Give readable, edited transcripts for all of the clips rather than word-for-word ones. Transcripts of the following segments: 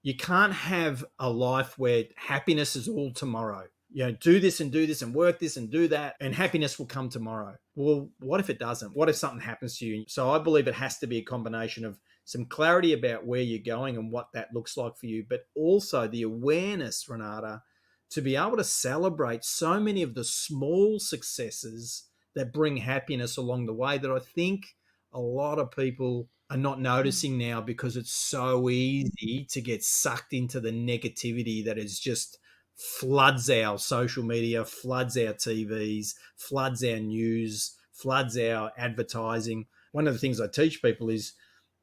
You can't have a life where happiness is all tomorrow. Do this and work this and do that, and happiness will come tomorrow. Well, what if it doesn't? What if something happens to you? So I believe it has to be a combination of some clarity about where you're going and what that looks like for you, but also the awareness, Renata, to be able to celebrate so many of the small successes that bring happiness along the way that I think a lot of people are not noticing now, because it's so easy to get sucked into the negativity that is just floods our social media, floods our TVs, floods our news, floods our advertising. One of the things I teach people is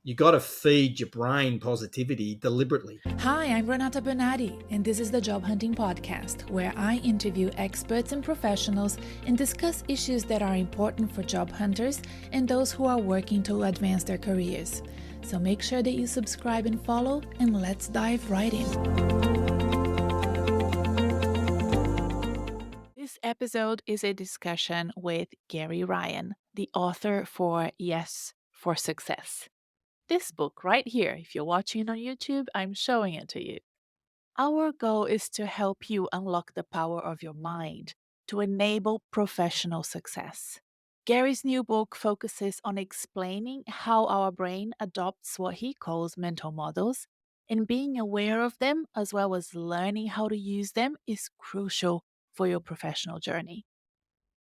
you got to feed your brain positivity deliberately. Hi, I'm Renata Bernardi, and this is the Job Hunting Podcast, where I interview experts and professionals and discuss issues that are important for job hunters and those who are working to advance their careers. So make sure that you subscribe and follow, and let's dive right in. This episode is a discussion with Gary Ryan, the author for Yes for Success. This book right here, if you're watching on YouTube, I'm showing it to you. Our goal is to help you unlock the power of your mind to enable professional success. Gary's new book focuses on explaining how our brain adopts what he calls mental models, and being aware of them as well as learning how to use them is crucial for your professional journey.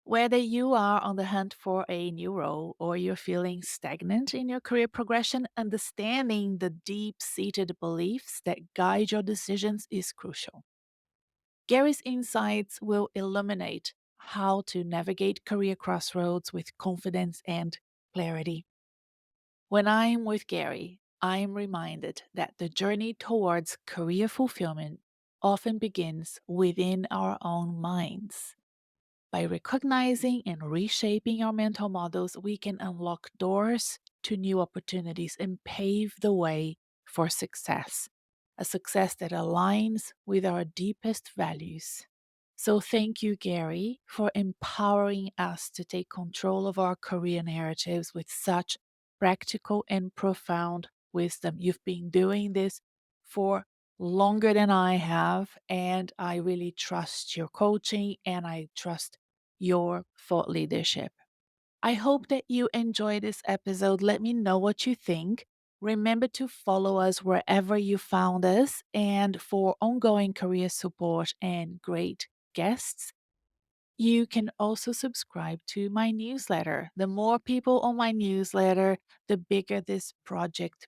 Whether you are on the hunt for a new role or you're feeling stagnant in your career progression, understanding the deep seated beliefs that guide your decisions is crucial. Gary's insights will illuminate how to navigate career crossroads with confidence and clarity. When I'm with Gary, I am reminded that the journey towards career fulfillment often begins within our own minds. By recognizing and reshaping our mental models, we can unlock doors to new opportunities and pave the way for success, a success that aligns with our deepest values. So, thank you, Gary, for empowering us to take control of our career narratives with such practical and profound wisdom. You've been doing this for longer than I have, and I really trust your coaching and I trust your thought leadership. I hope that you enjoy this episode. Let me know what you think. Remember to follow us wherever you found us, and for ongoing career support and great guests, you can also subscribe to my newsletter. The more people on my newsletter, the bigger this project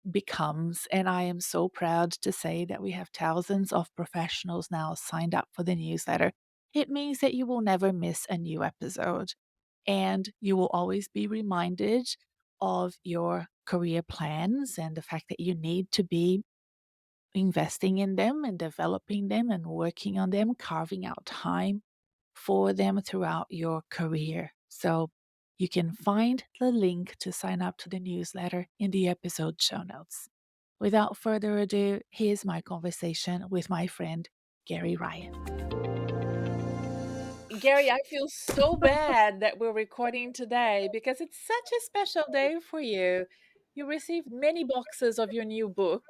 becomes. And I am so proud to say that we have thousands of professionals now signed up for the newsletter. It means that you will never miss a new episode, and you will always be reminded of your career plans and the fact that you need to be investing in them and developing them and working on them, carving out time for them throughout your career. So you can find the link to sign up to the newsletter in the episode show notes. Without further ado, here's my conversation with my friend, Gary Ryan. Gary, I feel so bad that we're recording today because it's such a special day for you. You received many boxes of your new book,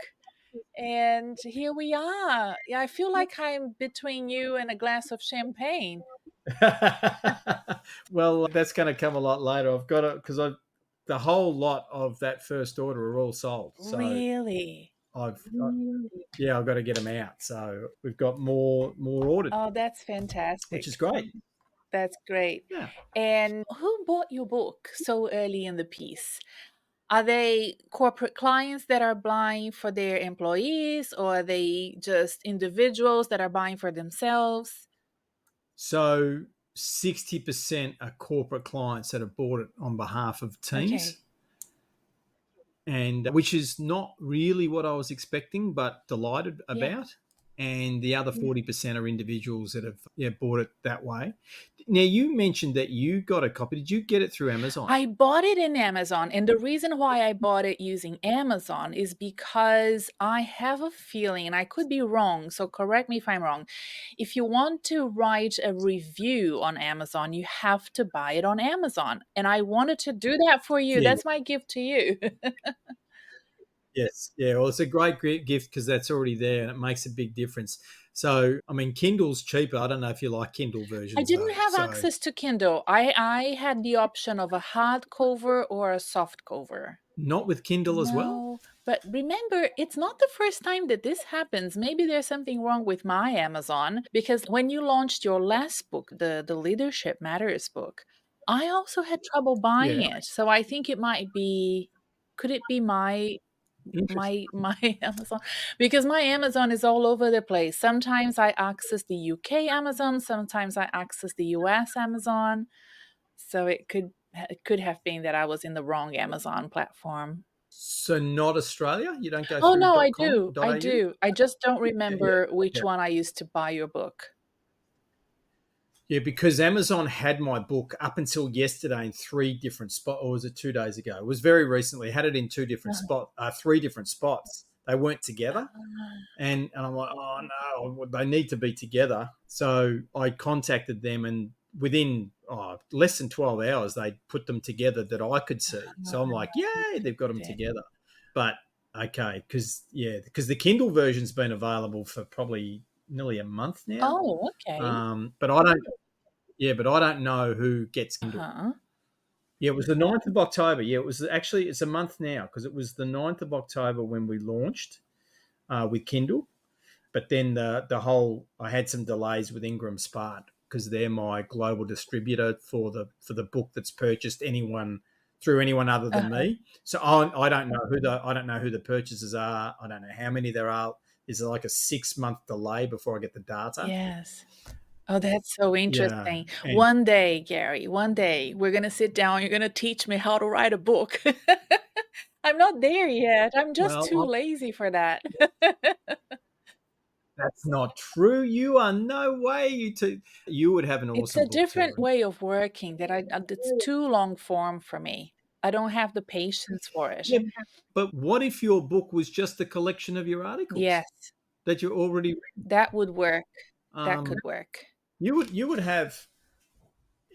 and here we are. Yeah, I feel like I'm between you and a glass of champagne. Well, that's going to come a lot later. I've got it because the whole lot of that first order are all sold. So Really? I've got to get them out. So we've got more ordered, Oh, that's which is fantastic. great. That's great. Yeah. And who bought your book so early in the piece? Are they corporate clients that are buying for their employees, or are they just individuals that are buying for themselves? So 60% are corporate clients that have bought it on behalf of teams, Okay. and which is not really what I was expecting, but delighted Yeah. about. And the other 40% are individuals that have bought it that way. Now, you mentioned that you got a copy. Did you get it through Amazon? I bought it in Amazon, and the reason why I bought it using Amazon is because I have a feeling, and I could be wrong, so correct me if I'm wrong. If you want to write a review on Amazon, you have to buy it on Amazon. And I wanted to do that for you. Yes. That's my gift to you. Yes. Yeah. Well, it's a great gift because that's already there and it makes a big difference. So, I mean, Kindle's cheaper. I don't know if you like Kindle I versions didn't though. have So, access to Kindle. I had the option of a hardcover or a soft cover. not with Kindle as well. No, but remember, it's not the first time that this happens. Maybe there's something wrong with my Amazon because when you launched your last book, the Leadership Matters book, I also had trouble buying Yeah. it. So I think it might be, could it be Interesting. my Amazon? Because my Amazon is all over the place. Sometimes I access the UK Amazon, sometimes I access the US Amazon. So it could have been that I was in the wrong Amazon platform. So, not Australia. You don't go Oh, through no, I .com.au. do, I do. I just don't Yeah. Yeah. remember which Yeah. one I used to buy your book. Yeah, because Amazon had my book up until yesterday in three different spots, or was it 2 days ago? It was very recently. Had it in three different spots. They weren't together, Ah, and I'm like, oh no, they need to be together. So I contacted them, and within less than 12 hours, they put them together that I could see. So I'm like, yay, they've got them okay. together. But okay, because the Kindle version's been available for probably nearly a month now. Oh, okay. But I don't. Yeah, but I don't know who gets Kindle. Uh-huh. Yeah, it was the 9th of October. Yeah, it was actually, it's a month now because it was the 9th of October when we launched with Kindle. But then I had some delays with Ingram Spark because they're my global distributor for the book that's purchased through anyone other than Uh-huh. me. So I don't know who the purchasers are. I don't know how many there are. There's like a 6 month delay before I get the data. Yes. Oh, that's so Yeah, interesting. and One day, Gary, one day we're gonna sit down, you're gonna teach me how to write a book. I'm not there yet. I'm just well, too lazy for that. that's not true. You are no way. You would have an It's awesome a book, different Terry. way of working that it's too long form for me. I don't have the patience for it. Yeah, but what if your book was just a collection of your articles Yes, that you're already that would work. That um could work. you would have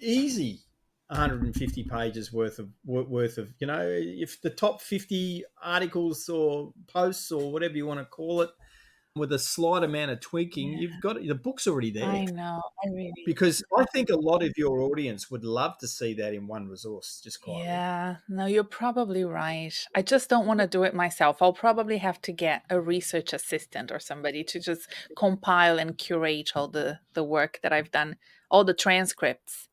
easy 150 pages worth of if the top 50 articles or posts or whatever you want to call it with a slight amount of tweaking, Yeah, you've got the book's already there. I know. I really Because I think a lot of your audience would love to see that in one resource, just quietly. Yeah, no, you're probably right. I just don't want to do it myself. I'll probably have to get a research assistant or somebody to just compile and curate all the work that I've done, all the transcripts.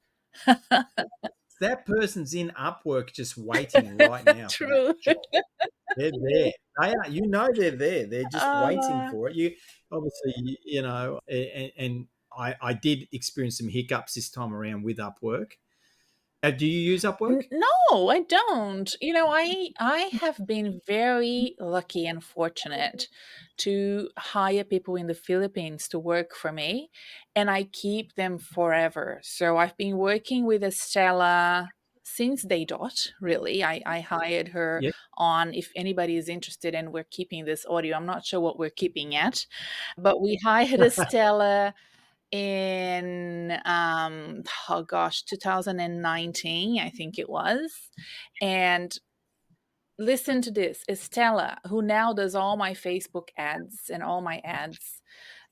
That person's in Upwork just waiting right now for that True. job. They're there. They are. You know they're there. They're just waiting Uh, for it. You obviously, and I did experience some hiccups this time around with Upwork. Do you use Upwork? No, I don't. I have been very lucky and fortunate to hire people in the Philippines to work for me, and I keep them forever. So I've been working with Estella since day dot, really. I hired her Yeah. on, if anybody is interested, and we're keeping this audio. I'm not sure what we're keeping at, but we hired Estella in oh gosh, 2019, I think it was. And listen to this, Estella, who now does all my Facebook ads and all my ads,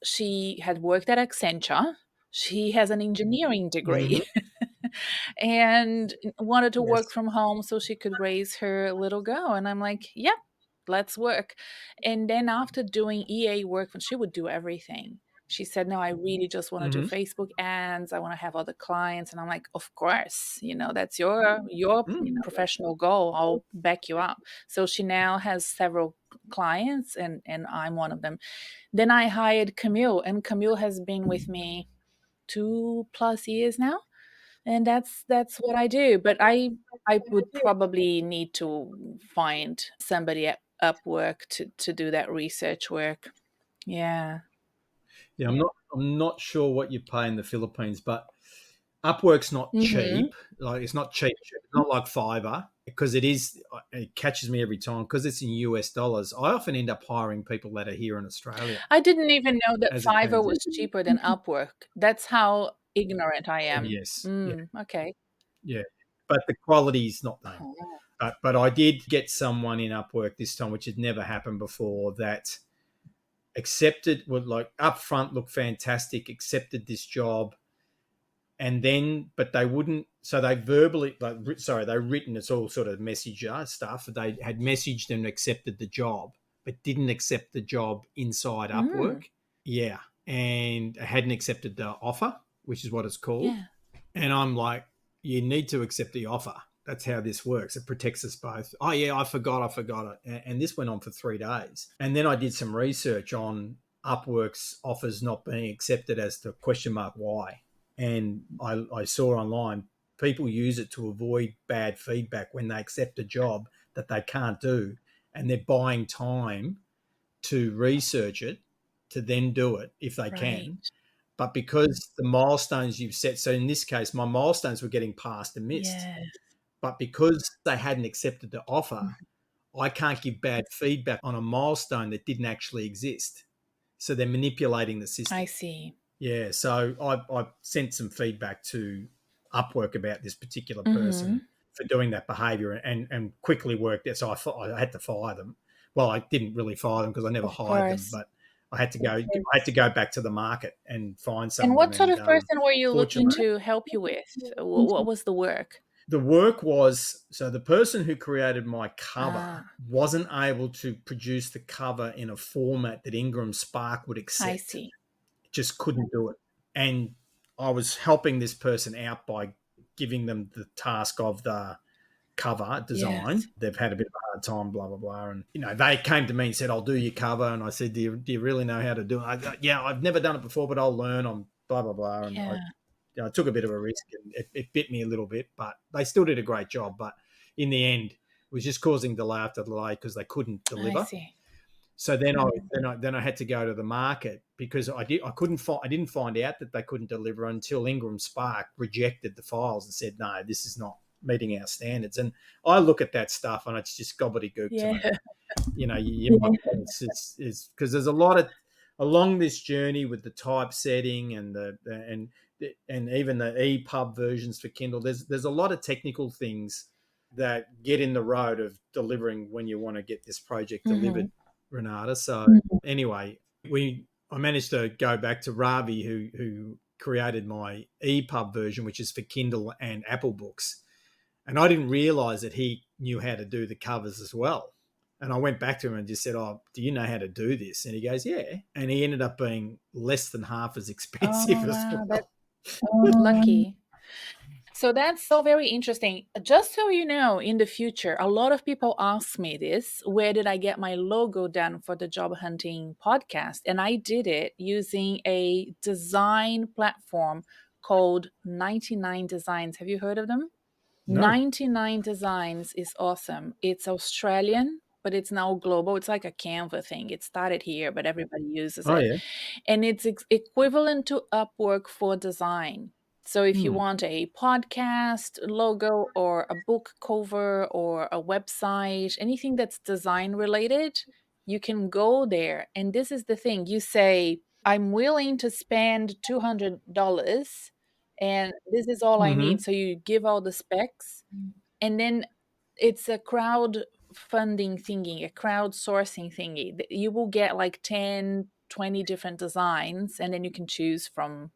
she had worked at Accenture. She has an engineering degree Hmm. and wanted to work Yes. from home so she could raise her little girl. And I'm like, yep, let's work. And then after doing EA work, she would do everything. She said, no, I really just want to do Hmm. Facebook ads. I want to have other clients. And I'm like, of course, that's your Mm. professional goal. I'll back you up. So she now has several clients and I'm one of them. Then I hired Camille, and Camille has been with me 2+ years now, and that's what I do. But I would probably need to find somebody at Upwork to do that research work. Yeah. Yeah, I'm not sure what you pay in the Philippines, but Upwork's not Mhm. cheap. Like it's not cheap. It's not like Fiverr because it is. It catches me every time because it's in US dollars. I often end up hiring people that are here in Australia, I didn't even know that as it Fiverr turns was out. cheaper than Upwork. That's how ignorant I am. Yes, yeah, Okay. yeah, but the quality's not the same. But I did get someone in Upwork this time, which had never happened before, that accepted, would like up front look fantastic, accepted this job, and then but they wouldn't. So they verbally, like, sorry, they written, it's all sort of messenger stuff. They had messaged and accepted the job, but didn't accept the job inside Mm, Upwork. Yeah, and hadn't accepted the offer, which is what it's called. yeah. And I'm like, you need to accept the offer. That's how this works. It protects us both. Oh, yeah, I forgot it. And this went on for 3 days. And then I did some research on Upwork's offers not being accepted as to question mark why. And I saw online people use it to avoid bad feedback when they accept a job that they can't do. And they're buying time to research it to then do it if they Right. can, but because the milestones you've set, so in this case, my milestones were getting passed and missed, Yeah. but because they hadn't accepted the offer, I can't give bad feedback on a milestone that didn't actually exist. So they're manipulating the I system. see. Yeah. So I sent some feedback to Upwork about this particular Mm-hmm. person for doing that behavior, and quickly worked it. So I had to fire them. Well, I didn't really fire them because I never Of hired them, course. but I had to go back to the market and find And someone. what sort And of person were you looking fortunately, to help you with? What was the work? the work was, so the person who created my cover Ah, wasn't able to produce the cover in a format that Ingram Spark would I accept. see. Just couldn't do it. And I was helping this person out by giving them the task of the cover Yes. design. They've had a bit of a hard time, blah blah blah. And they came to me and said, "I'll do your cover." And I said, "Do you really know how to do it?" I go, "Yeah, I've never done it before, but I'll learn." On blah blah blah. And Yeah, I took a bit of a risk, and it bit me a little bit, but they still did a great job. But in the end, it was just causing delay after delay because they couldn't I deliver. see. So then I had to go to the market because I didn't find out that they couldn't deliver until Ingram Spark rejected the files and said, no, this is not meeting our standards. And I look at that stuff and it's just gobbledygook to Yeah. me. It's because there's a lot of along this journey with the typesetting and and even the EPUB versions for Kindle. There's a lot of technical things that get in the road of delivering when you want to get this project Mm-hmm. delivered, Renata. So anyway, I managed to go back to Ravi, who created my EPUB version, which is for Kindle and Apple Books, and I didn't realize that he knew how to do the covers as well. And I went back to him and just said, "Oh, do you know how to do this?" And he goes, "Yeah." And he ended up being less than half as expensive Oh, as wow. That's well. lucky. So that's so very interesting. Just so you know, in the future, a lot of people ask me this: where did I get my logo done for the job hunting podcast? And I did it using a design platform called 99 Designs. Have you heard of them? No. 99 Designs is awesome. It's Australian, but it's now global. It's like a Canva thing. It started here, but everybody uses Oh it. yeah. And it's equivalent to Upwork for design. So if you Hmm. want a podcast logo or a book cover or a website, anything that's design related, you can go there. And this is the thing, you say, I'm willing to spend $200 and this is all I Mm-hmm. need. So you give all the specs, and then it's a crowd funding thingy, a crowdsourcing thingy. You will get like 10, 20 different designs, and then you can choose from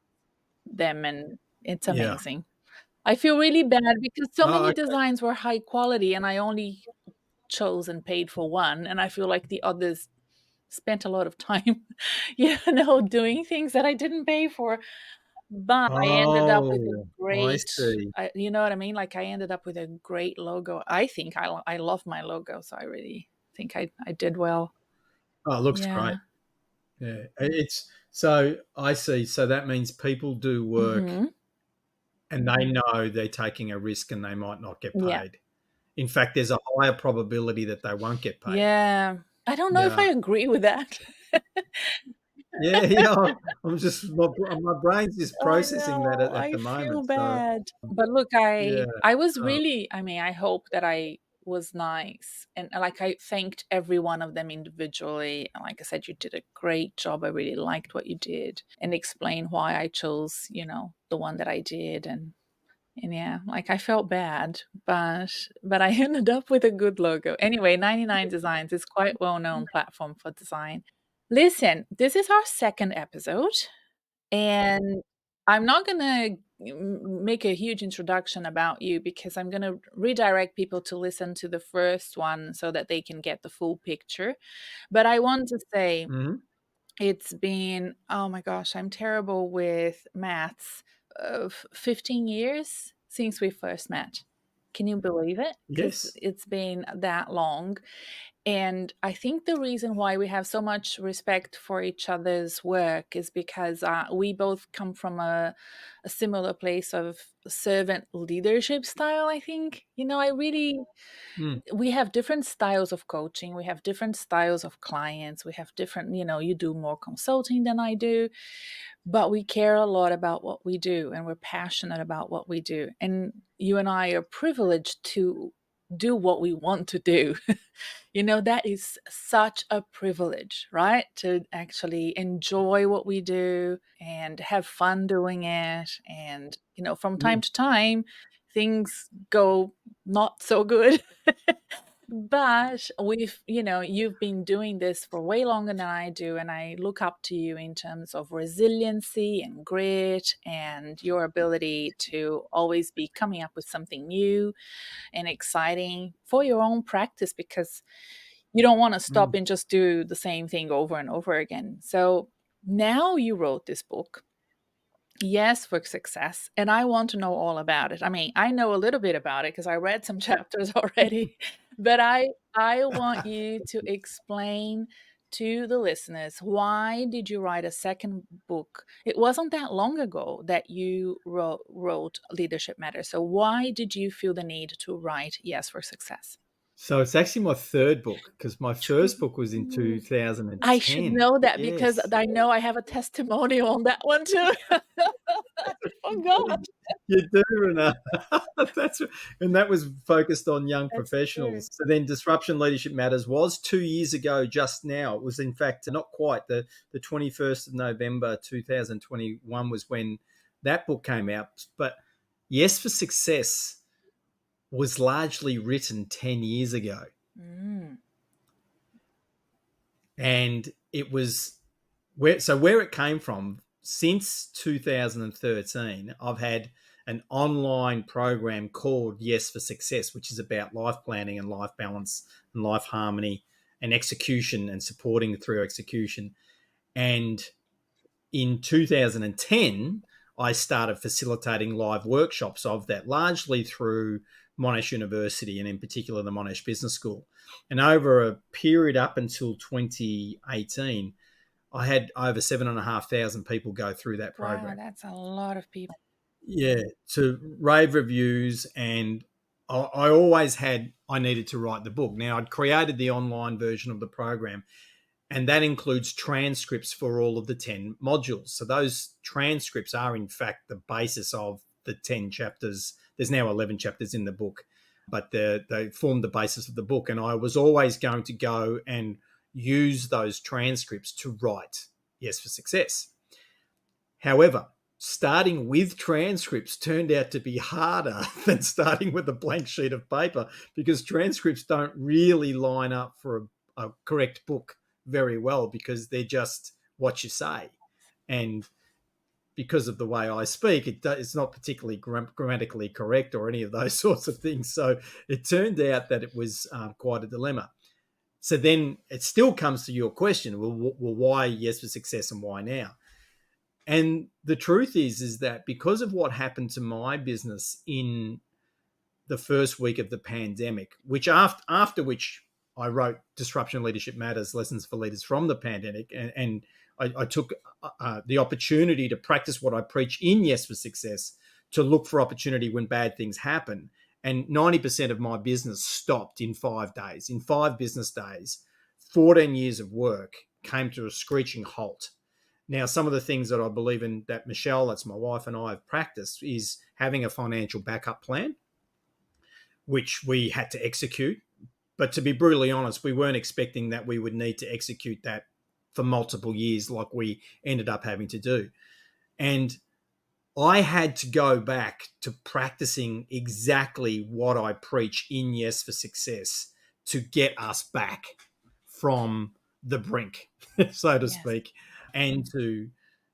them, and it's Yeah. amazing. I feel really bad because so Oh, many okay. designs were high quality, and I only chose and paid for one, and I feel like the others spent a lot of time, doing things that I didn't pay for. But I ended up with a Oh, I great, see. you know what I mean? Like I ended up with a great logo. I think I love my logo, so I really think I did well. Oh, it looks great. Yeah. Yeah. It's so I see. So that means people do work Mhm. and they know they're taking a risk and they might not get Yeah. paid. In fact, there's a higher probability that they won't get paid. Yeah. I don't know if I Yeah. agree with that. Yeah, yeah. I'm just my brain's just I processing that know. at I the feel moment. So bad. But look, yeah. I was Oh, really, I mean, I hope that I was nice, and like I thanked every one of them individually. And like I said, you did a great job. I really liked what you did, and explain why I chose, the one that I did. And And yeah, like I felt bad, but I ended up with a good logo. Anyway, 99 Designs is quite well-known platform for design. Listen, this is our second episode, and I'm not gonna make a huge introduction about you because I'm gonna redirect people to listen to the first one so that they can get the full picture. But I want to say Mhm. it's been, oh my gosh, I'm terrible with maths, 15 years since we first met. Can you believe it? Because Yes. it's been that long. And I think the reason why we have so much respect for each other's work is because we both come from a similar place of servant leadership style, I think. I really, Mm. we have different styles of coaching, we have different styles of clients, we have different, you do more consulting than I do, but we care a lot about what we do and we're passionate about what we do. And you and I are privileged to do what we want to do. That is such a privilege, right? To actually enjoy what we do and have fun doing it. And, from time Mm. to time, things go not so good. But you've been doing this for way longer than I do, and I look up to you in terms of resiliency and grit and your ability to always be coming up with something new and exciting for your own practice because you don't want to stop Mm. and just do the same thing over and over again. So now you wrote this book, Yes for Success, and I want to know all about it. I mean, I know a little bit about it because I read some chapters already, but I want you to explain to the listeners, why did you write a second book? It wasn't that long ago that you wrote Leadership Matters. So why did you feel the need to write Yes for Success? So it's actually my third book because my first book was in True. I should 2010. know that because Yes. I know I have a testimonial on that one too. I forgot. You do, Renee. That's and that was focused on young That's true. professionals. So then Disruption Leadership Matters was 2 years ago just now. It was in fact not quite the 21st of November 2021 was when that book came out. But Yes for Success was largely written 10 years ago. Mm. And it was where it came from since 2013. I've had an online program called Yes for Success, which is about life planning and life balance and life harmony and execution and supporting through execution. And in 2010, I started facilitating live workshops of that, largely through Monash University and in particular the Monash Business School. And over a period up until 2018, I had over 7,500 people go through that Wow, program. that's a lot of people. Yeah, to rave reviews. And I always had, I needed to write the book. Now, I'd created the online version of the program, and that includes transcripts for all of the 10 modules. So those transcripts are, in fact, the basis of the 10 chapters. There's now 11 chapters in the book, but they form the basis of the book. And I was always going to go and use those transcripts to write Yes for Success. However, starting with transcripts turned out to be harder than starting with a blank sheet of paper because transcripts don't really line up for a correct book very well because they're just what you say. And because of the way I speak, it's not particularly grammatically correct or any of those sorts of things. So it turned out that it was quite a dilemma. So then it still comes to your question, well, why Yes for Success and why now? And the truth is that because of what happened to my business in the first week of the pandemic, which after which I wrote Disruption Leadership Matters, Lessons for Leaders from the Pandemic, and I took the opportunity to practice what I preach in Yes for Success, to look for opportunity when bad things happen. And 90% of my business stopped in 5 days. In 5 business days, 14 years of work came to a screeching halt. Now, some of the things that I believe in that Michelle, that's my wife, and I have practiced is having a financial backup plan, which we had to execute. But to be brutally honest, we weren't expecting that we would need to execute that for multiple years like we ended up having to do. And I had to go back to practicing exactly what I preach in Yes for Success to get us back from the brink, so to Yes. speak, and to,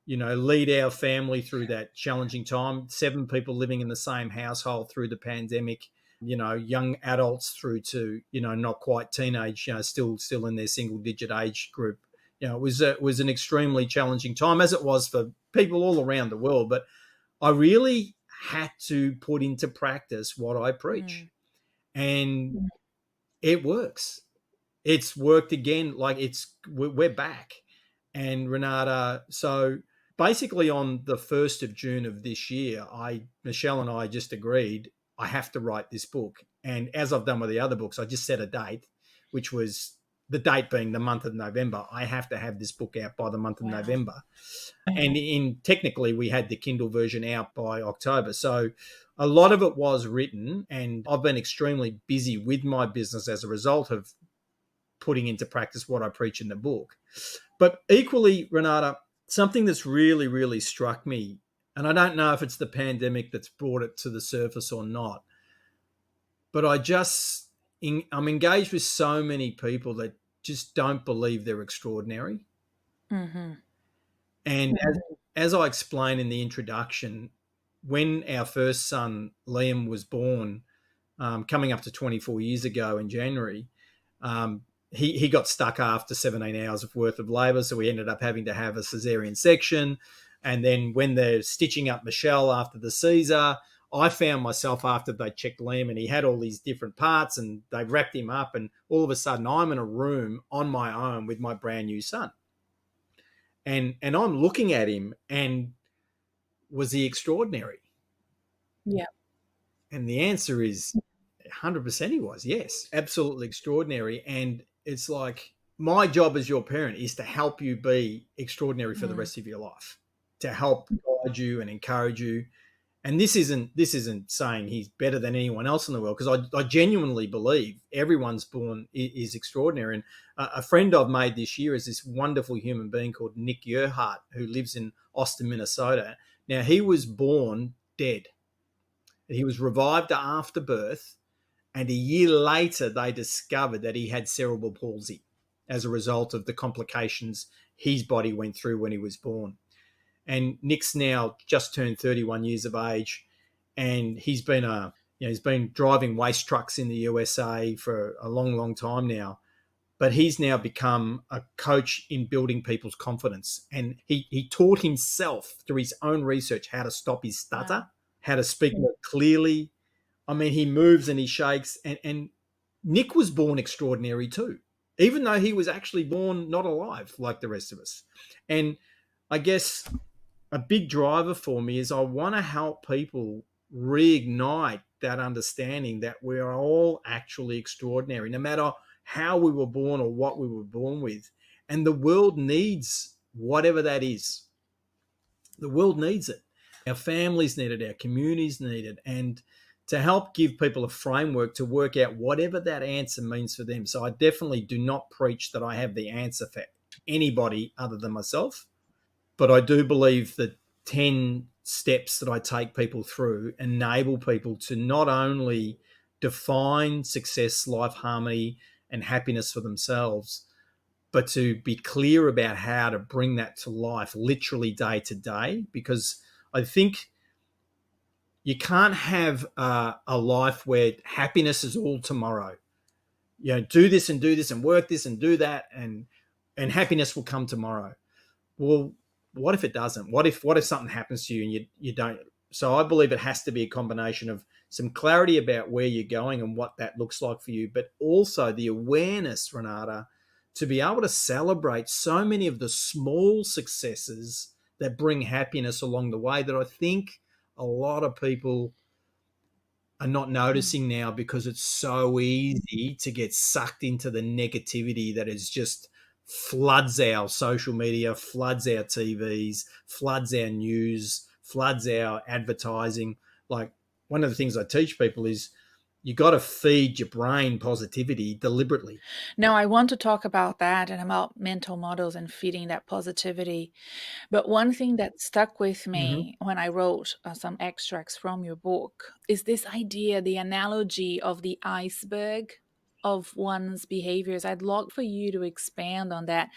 lead our family through that challenging time. 7 people living in the same household through the pandemic, young adults through to, not quite teenage, still in their single digit age group. It was an extremely challenging time, as it was for people all around the world. But I really had to put into practice what I preach, Mm. and it works. It's worked again. Like we're back. And Renata, so basically on the 1st of June of this year, Michelle and I just agreed I have to write this book. And as I've done with the other books, I just set a date, which was the date being the month of November. I have to have this book out by the month of Wow. November. And technically we had the Kindle version out by October. So a lot of it was written, and I've been extremely busy with my business as a result of putting into practice what I preach in the book. But equally, Renata, something that's really, really struck me, and I don't know if it's the pandemic that's brought it to the surface or not, but I'm engaged with so many people that just don't believe they're extraordinary. Mm-hmm. And as I explained in the introduction, when our first son, Liam, was born, coming up to 24 years ago in January, um, he got stuck after 17 hours of worth of labour, so we ended up having to have a caesarean section. And then when they're stitching up Michelle after the Caesar, I found myself, after they checked Liam and he had all these different parts and they wrapped him up, and all of a sudden I'm in a room on my own with my brand new son. And I'm looking at him, and was he extraordinary? Yeah. And the answer is 100% he was. Yes, absolutely extraordinary. And it's like, my job as your parent is to help you be extraordinary for the Mm. rest of your life, to help guide you and encourage you. And this isn't saying he's better than anyone else in the world, because I genuinely believe everyone's born is extraordinary. And a friend I've made this year is this wonderful human being called Nick Yerhart, who lives in Austin, Minnesota. Now, he was born dead. He was revived after birth, and a year later, they discovered that he had cerebral palsy as a result of the complications his body went through when he was born. And Nick's now just turned 31 years of age, and he's been driving waste trucks in the USA for a long, long time now. But he's now become a coach in building people's confidence. And he taught himself through his own research how to stop his stutter, Wow. how to speak more clearly. I mean, he moves and he shakes. And Nick was born extraordinary too, even though he was actually born not alive like the rest of us. And I guess a big driver for me is I want to help people reignite that understanding that we're all actually extraordinary, no matter how we were born or what we were born with. And the world needs whatever that is. The world needs it. Our families need it. Our communities need it. And to help give people a framework to work out whatever that answer means for them. So I definitely do not preach that I have the answer for anybody other than myself. But I do believe that 10 steps that I take people through enable people to not only define success, life, harmony, and happiness for themselves, but to be clear about how to bring that to life literally day to day. Because I think you can't have a life where happiness is all tomorrow. Do this and work this and do that, and happiness will come tomorrow. Well, what if it doesn't? What if something happens to you and you don't? So I believe it has to be a combination of some clarity about where you're going and what that looks like for you, but also the awareness, Renata, to be able to celebrate so many of the small successes that bring happiness along the way, that I think a lot of people are not Mm. noticing now, because it's so easy to get sucked into the negativity that is just floods our social media, floods our TVs, floods our news, floods our advertising. Like, one of the things I teach people is, You got to feed your brain positivity deliberately. No, I want to talk about that and about mental models and feeding that positivity. But one thing that stuck with Mm-hmm. me when I wrote some extracts from your book is this idea, the analogy of the iceberg of one's behaviors. I'd love for you to expand on that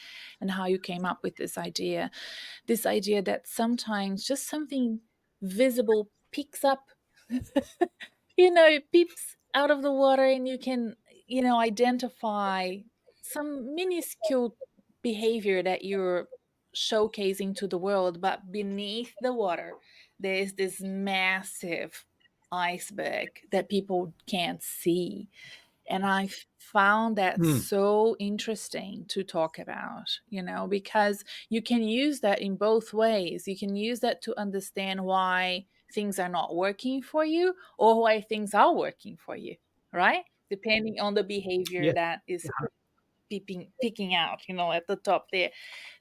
and how you came up with this idea that sometimes just something visible picks up, peeps out of the water, and you can, identify some minuscule behavior that you're showcasing to the world, but beneath the water, there is this massive iceberg that people can't see. And I found that Mm. so interesting to talk about, because you can use that in both ways. You can use that to understand why things are not working for you or why things are working for you, right? Depending on the behavior Yeah. that is picking out, at the top there.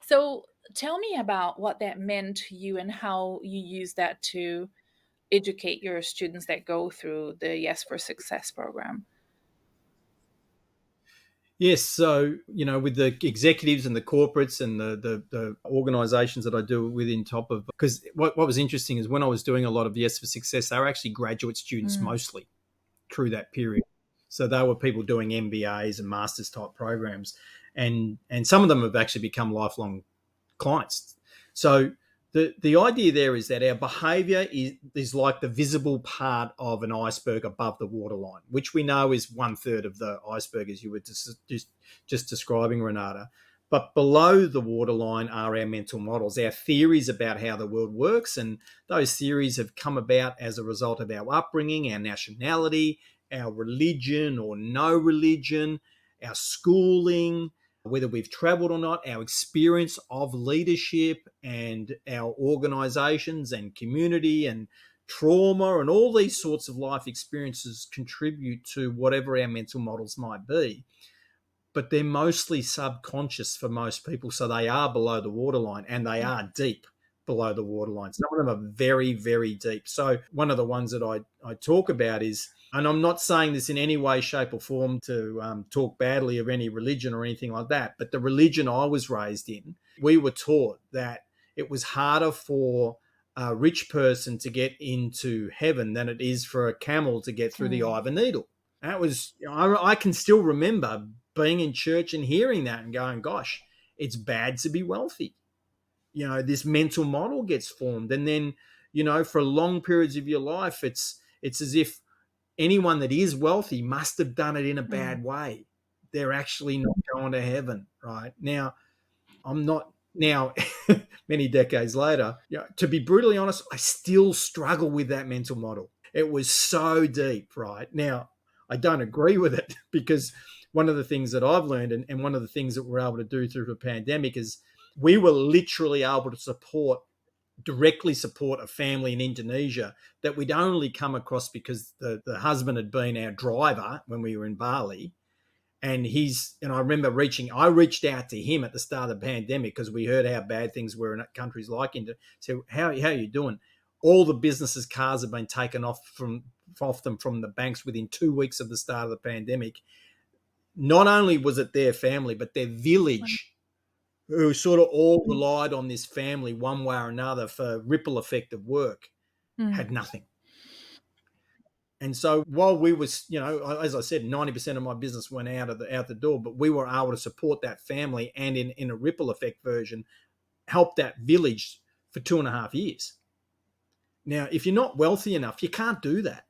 So tell me about what that meant to you and how you use that to educate your students that go through the Yes for Success program. Yes, so with the executives and the corporates and the organisations that I do within top of, because what was interesting is when I was doing a lot of Yes for Success, they were actually graduate students Mm, mostly through that period. So they were people doing MBAs and masters type programs, and some of them have actually become lifelong clients. So the idea there is that our behavior is like the visible part of an iceberg above the waterline, which we know is one third of the iceberg, as you were just describing, Renata. But below the waterline are our mental models, our theories about how the world works. And those theories have come about as a result of our upbringing, our nationality, our religion or no religion, our schooling, whether we've traveled or not, our experience of leadership and our organizations and community and trauma and all these sorts of life experiences contribute to whatever our mental models might be. But they're mostly subconscious for most people. So they are below the waterline and they are deep below the waterline. Some of them are very, very deep. So one of the ones that I talk about is, and I'm not saying this in any way, shape, or form to talk badly of any religion or anything like that, but the religion I was raised in, we were taught that it was harder for a rich person to get into heaven than it is for a camel to get through the mm, eye of a needle. That was, I can still remember being in church and hearing that and going, gosh, it's bad to be wealthy. This mental model gets formed. And then, for long periods of your life, it's as if anyone that is wealthy must have done it in a mm, bad way. They're actually not going to heaven, right? Now, I'm not now many decades later, to be brutally honest, I still struggle with that mental model. It was so deep, right? Now, I don't agree with it because one of the things that I've learned and one of the things that we're able to do through the pandemic is we were literally able to directly support a family in Indonesia that we'd only come across because the husband had been our driver when we were in Bali. And I remember I reached out to him at the start of the pandemic because we heard how bad things were in countries like India. So how are you doing? All the businesses' cars have been taken off them from the banks within 2 weeks of the start of the pandemic. Not only was it their family, but their village, who sort of all relied on this family one way or another for ripple effect of work, mm. had nothing. And so while we was, as I said, 90% of my business went out the door, but we were able to support that family and in a ripple effect version, help that village for 2.5 years. Now, if you're not wealthy enough, you can't do that.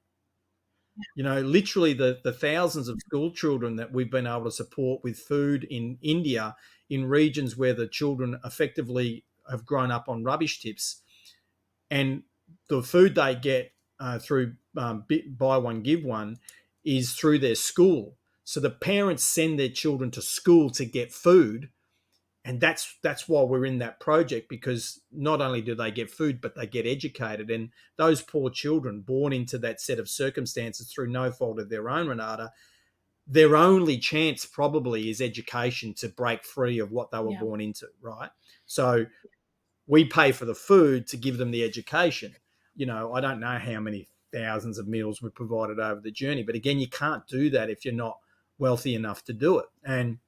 Literally the thousands of school children that we've been able to support with food in India, in regions where the children effectively have grown up on rubbish tips, and the food they get through buy one give one is through their school. So the parents send their children to school to get food, and that's why we're in that project, because not only do they get food, but they get educated. And those poor children born into that set of circumstances through no fault of their own, Renata, their only chance probably is education to break free of what they were Yeah. born into, right? So we pay for the food to give them the education. I don't know how many thousands of meals were provided over the journey. But again, you can't do that if you're not wealthy enough to do it. And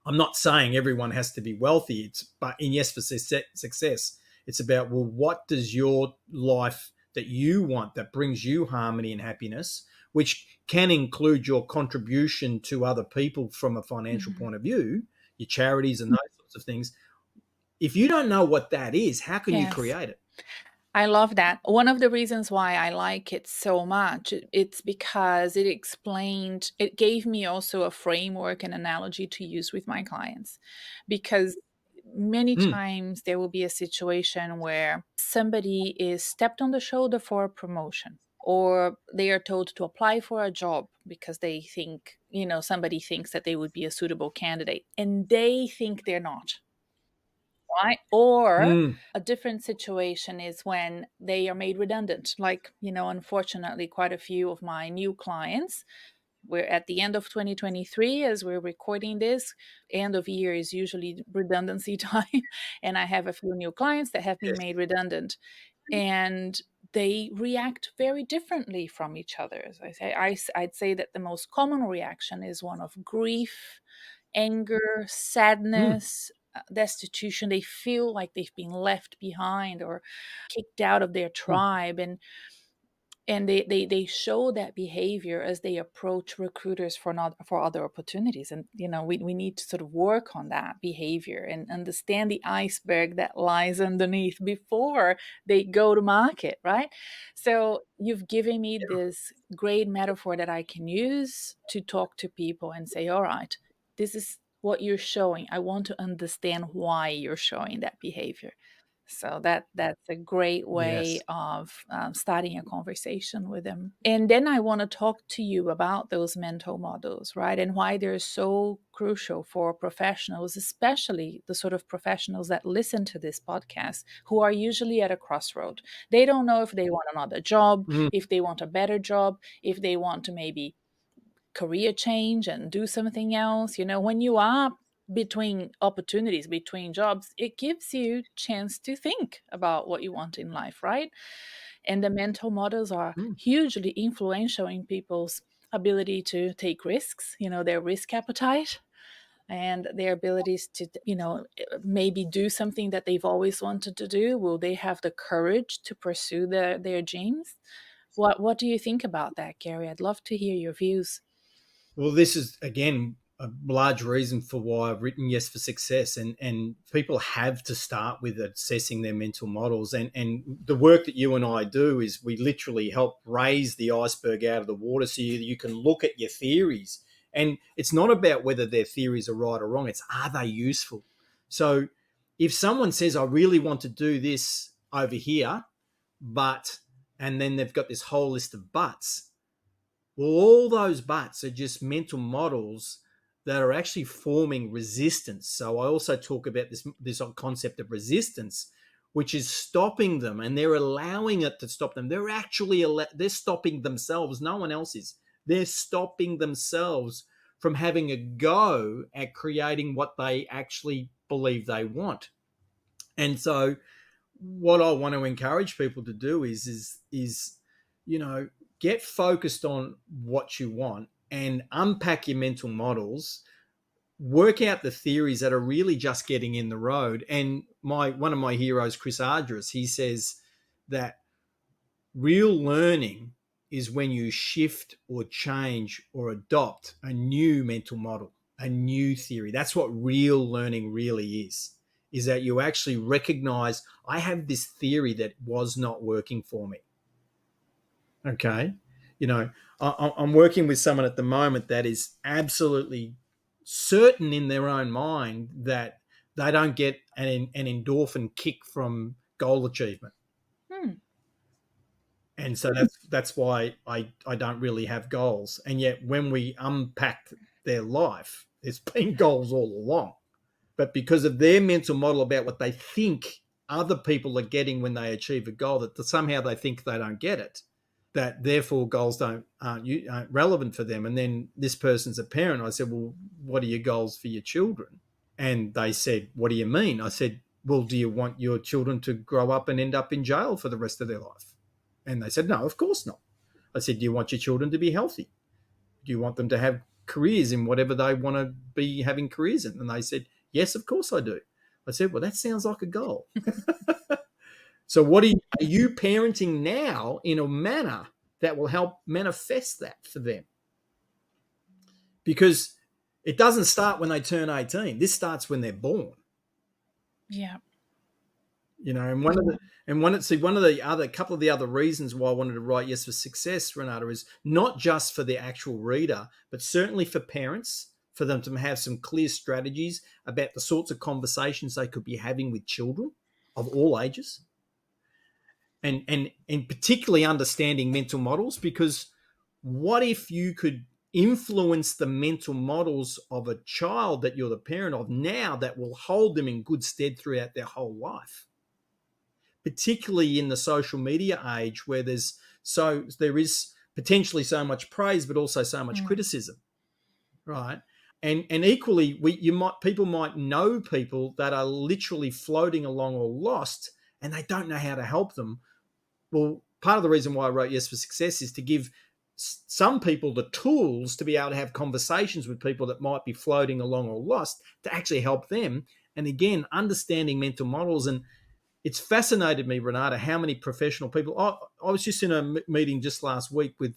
I'm not saying everyone has to be wealthy. But in Yes for Success, it's about, well, what does your life that you want that brings you harmony and happiness, which can include your contribution to other people from a financial point of view, your charities and those sorts of things. If you don't know what that is, how can you Yes. create it? I love that. One of the reasons why I like it so much, it's because it gave me also a framework and analogy to use with my clients. Because many Mm, times there will be a situation where somebody is stepped on the shoulder for a promotion, or they are told to apply for a job because they think, somebody thinks that they would be a suitable candidate and they think they're not. Right? Or mm, a different situation is when they are made redundant. Like, unfortunately, quite a few of my new clients, we're at the end of 2023 as we're recording this. End of year is usually redundancy time. And I have a few new clients that have been yes. made redundant. And they react very differently from each other. As I'd say that the most common reaction is one of grief, anger, Mm, sadness, destitution. They feel like they've been left behind or kicked out of their mm, tribe, and they show that behavior as they approach recruiters for other opportunities. And we need to sort of work on that behavior and understand the iceberg that lies underneath before they go to market, right? So you've given me this great metaphor that I can use to talk to people and say, all right, this is what you're showing. I want to understand why you're showing that behavior. So that's a great way yes. of starting a conversation with them. And then I want to talk to you about those mental models, right? And why they're so crucial for professionals, especially the sort of professionals that listen to this podcast, who are usually at a crossroad. They don't know if they want another job, Mm, if they want a better job, if they want to maybe career change and do something else. When you are between opportunities, between jobs, it gives you chance to think about what you want in life, right? And the mental models are mm. hugely influential in people's ability to take risks, their risk appetite and their abilities to, maybe do something that they've always wanted to do. Will they have the courage to pursue their dreams? What do you think about that, Gary? I'd love to hear your views. Well, this is again a large reason for why I've written Yes for Success, and people have to start with assessing their mental models. And the work that you and I do is we literally help raise the iceberg out of the water so you can look at your theories. And it's not about whether their theories are right or wrong; it's, are they useful? So if someone says, I really want to do this over here, but, and then they've got this whole list of buts, well, all those buts are just mental models that are actually forming resistance. So I also talk about this concept of resistance, which is stopping them, and they're allowing it to stop them. They're stopping themselves. No one else is. They're stopping themselves from having a go at creating what they actually believe they want. And so what I want to encourage people to do is get focused on what you want and unpack your mental models, work out the theories that are really just getting in the road. And one of my heroes, Chris Ardress, he says that real learning is when you shift or change or adopt a new mental model, a new theory. That's what real learning really is that you actually recognize, I have this theory that was not working for me. Okay. You know, I'm working with someone at the moment that is absolutely certain in their own mind that they don't get an endorphin kick from goal achievement. Hmm. And so that's why I don't really have goals. And yet when we unpack their life, there's been goals all along. But because of their mental model about what they think other people are getting when they achieve a goal, that somehow they think they don't get it, that therefore goals aren't relevant for them. And then this person's a parent. I said, well, what are your goals for your children? And they said, what do you mean? I said, well, do you want your children to grow up and end up in jail for the rest of their life? And they said, no, of course not. I said, do you want your children to be healthy? Do you want them to have careers in whatever they want to be having careers in? And they said, yes, of course I do. I said, well, that sounds like a goal. So what are you parenting now in a manner that will help manifest that for them? Because it doesn't start when they turn 18. This starts when they're born. Yeah. And one of the couple of the other reasons why I wanted to write Yes for Success, Renata, is not just for the actual reader, but certainly for parents, for them to have some clear strategies about the sorts of conversations they could be having with children of all ages. And particularly understanding mental models, because what if you could influence the mental models of a child that you're the parent of now that will hold them in good stead throughout their whole life, particularly in the social media age where there is potentially so much praise but also so much criticism, right? And equally, people might know people that are literally floating along or lost and they don't know how to help them. Well, part of the reason why I wrote Yes for Success is to give some people the tools to be able to have conversations with people that might be floating along or lost to actually help them. And again, understanding mental models. And it's fascinated me, Renata, how many professional people. I was just in a meeting just last week with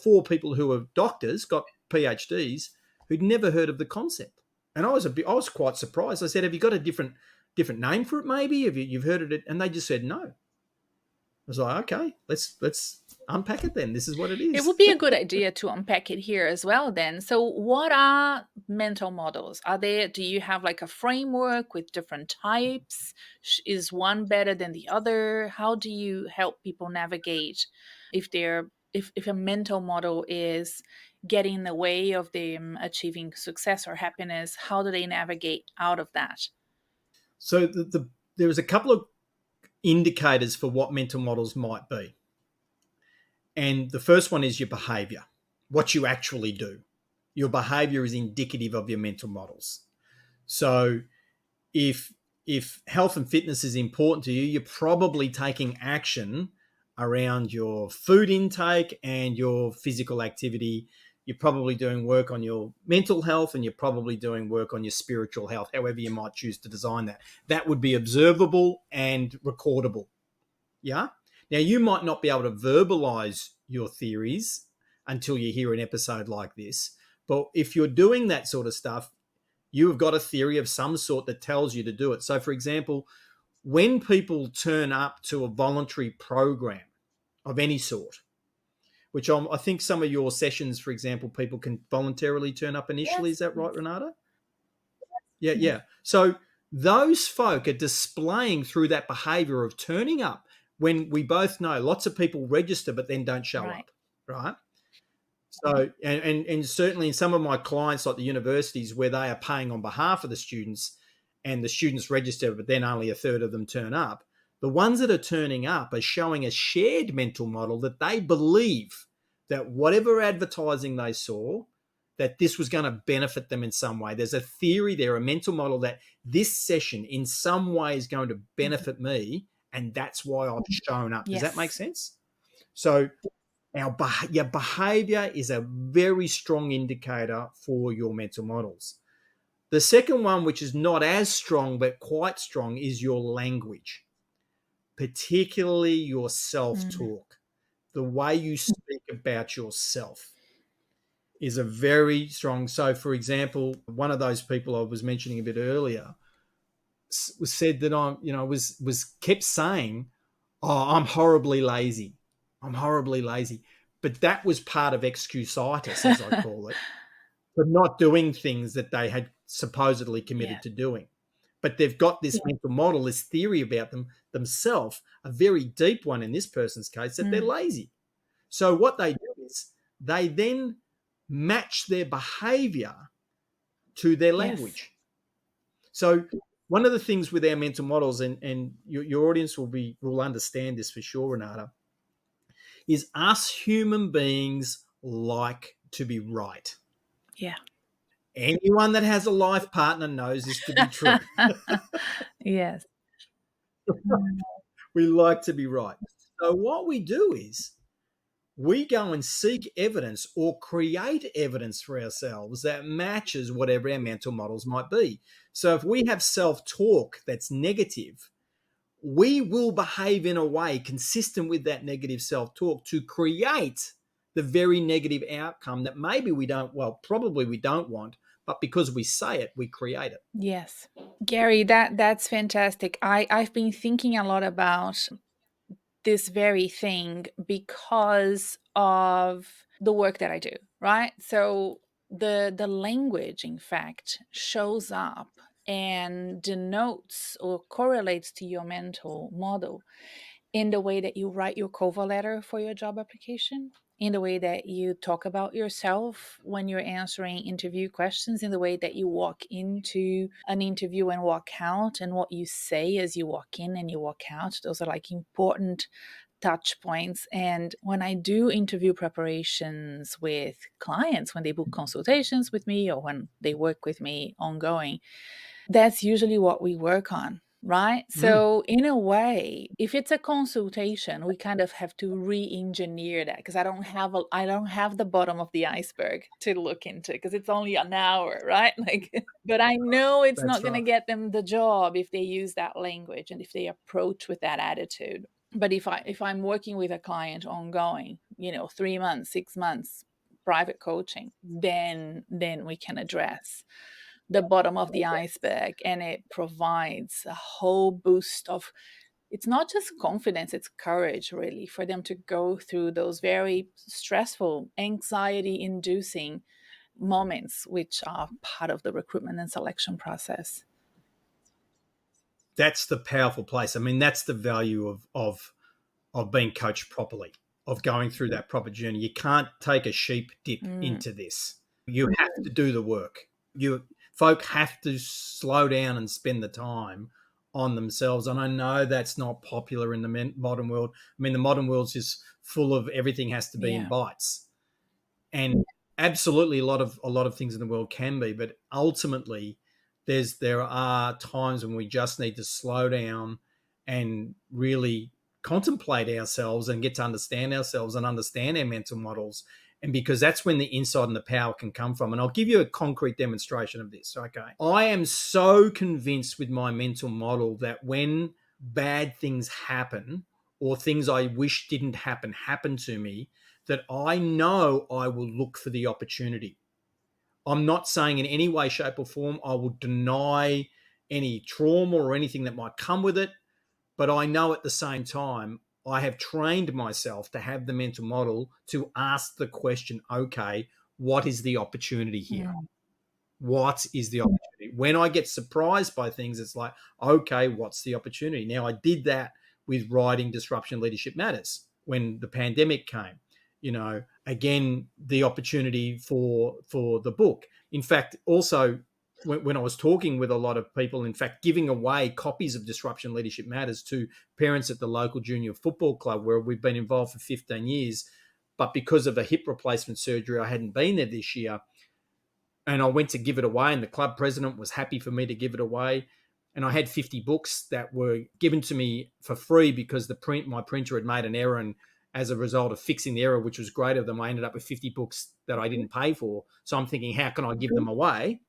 4 people who are doctors, got PhDs, who'd never heard of the concept. And I was quite surprised. I said, have you got a different name for it maybe? Have you've heard of it? And they just said no. I was like, okay, let's unpack it then. This is what it is. It would be a good idea to unpack it here as well then. So what are mental models? Do you have like a framework with different types? Is one better than the other? How do you help people navigate if a mental model is getting in the way of them achieving success or happiness? How do they navigate out of that? So there was a couple of indicators for what mental models might be. And the first one is your behavior, what you actually do. Your behavior is indicative of your mental models. So if health and fitness is important to you, you're probably taking action around your food intake and your physical activity. You're probably doing work on your mental health, and you're probably doing work on your spiritual health, however you might choose to design that. That would be observable and recordable. Yeah. Now, you might not be able to verbalize your theories until you hear an episode like this. But if you're doing that sort of stuff, you have got a theory of some sort that tells you to do it. So, for example, when people turn up to a voluntary program of any sort, which I think some of your sessions, for example, people can voluntarily turn up initially. Yes. Is that right, Renata? Yeah, yeah. So those folk are displaying through that behavior of turning up, when we both know lots of people register but then don't show up, right? So, and certainly in some of my clients, like the universities, where they are paying on behalf of the students and the students register, but then only a third of them turn up, the ones that are turning up are showing a shared mental model that they believe that whatever advertising they saw, that this was going to benefit them in some way. There's a theory there, a mental model that this session in some way is going to benefit me, and that's why I've shown up. Does that make sense? So your behavior is a very strong indicator for your mental models. The second one, which is not as strong but quite strong, is your language, particularly your self-talk. The way you speak about yourself is a very strong. So, for example, one of those people I was mentioning a bit earlier was said that was kept saying, "Oh, I'm horribly lazy. I'm horribly lazy." But that was part of excusitis, as I call it, for not doing things that they had supposedly committed to doing. But they've got this mental model, this theory about themselves, a very deep one in this person's case, that they're lazy. So what they do is they then match their behavior to their language. So one of the things with our mental models, and your audience will understand this for sure, Renata, is us human beings like to be right. Yeah. Anyone that has a life partner knows this to be true. Yes. We like to be right. So what we do is we go and seek evidence or create evidence for ourselves that matches whatever our mental models might be. So if we have self-talk that's negative, we will behave in a way consistent with that negative self-talk to create the very negative outcome that maybe we don't, well, probably we don't want, but because we say it, we create it. Yes. Gary, that's fantastic. I've been thinking a lot about this very thing because of the work that I do, right? So the language, in fact, shows up and denotes or correlates to your mental model in the way that you write your cover letter for your job application, in the way that you talk about yourself when you're answering interview questions, in the way that you walk into an interview and walk out, and what you say as you walk in and you walk out. Those are like important touch points. And when I do interview preparations with clients, when they book consultations with me or when they work with me ongoing, that's usually what we work on, right? So in a way, if it's a consultation, we kind of have to re-engineer that, because I don't have the bottom of the iceberg to look into, because it's only an hour, right? Like, but I know it's That's not going to right. get them the job if they use that language and if they approach with that attitude. But if I'm working with a client ongoing, 3 months, 6 months, private coaching, then we can address the bottom of the iceberg, and it provides a whole boost of, it's not just confidence, it's courage, really, for them to go through those very stressful, anxiety inducing moments, which are part of the recruitment and selection process. That's the powerful place. I mean, that's the value of being coached properly, of going through that proper journey. You can't take a sheep dip into this. You have to do the work. You folk have to slow down and spend the time on themselves. And I know that's not popular in the modern world. I mean, the modern world's just full of everything has to be in Yeah. bites. And absolutely a lot of things in the world can be, but ultimately there are times when we just need to slow down and really contemplate ourselves and get to understand ourselves and understand our mental models. And because that's when the insight and the power can come from. And I'll give you a concrete demonstration of this. Okay. I am so convinced with my mental model that when bad things happen or things I wish didn't happen to me, that I know I will look for the opportunity. I'm not saying in any way, shape, or form I will deny any trauma or anything that might come with it, but I know at the same time I have trained myself to have the mental model to ask the question, okay, what is the opportunity here? What is the opportunity? When I get surprised by things, it's like, okay, what's the opportunity? Now, I did that with writing Disruption Leadership Matters when the pandemic came. Again, the opportunity for the book. In fact, also when I was talking with a lot of people, in fact, giving away copies of Disruption Leadership Matters to parents at the local junior football club where we've been involved for 15 years. But because of a hip replacement surgery, I hadn't been there this year. And I went to give it away, and the club president was happy for me to give it away. And I had 50 books that were given to me for free because my printer had made an error, and as a result of fixing the error, which was great of them, I ended up with 50 books that I didn't pay for. So I'm thinking, how can I give them away?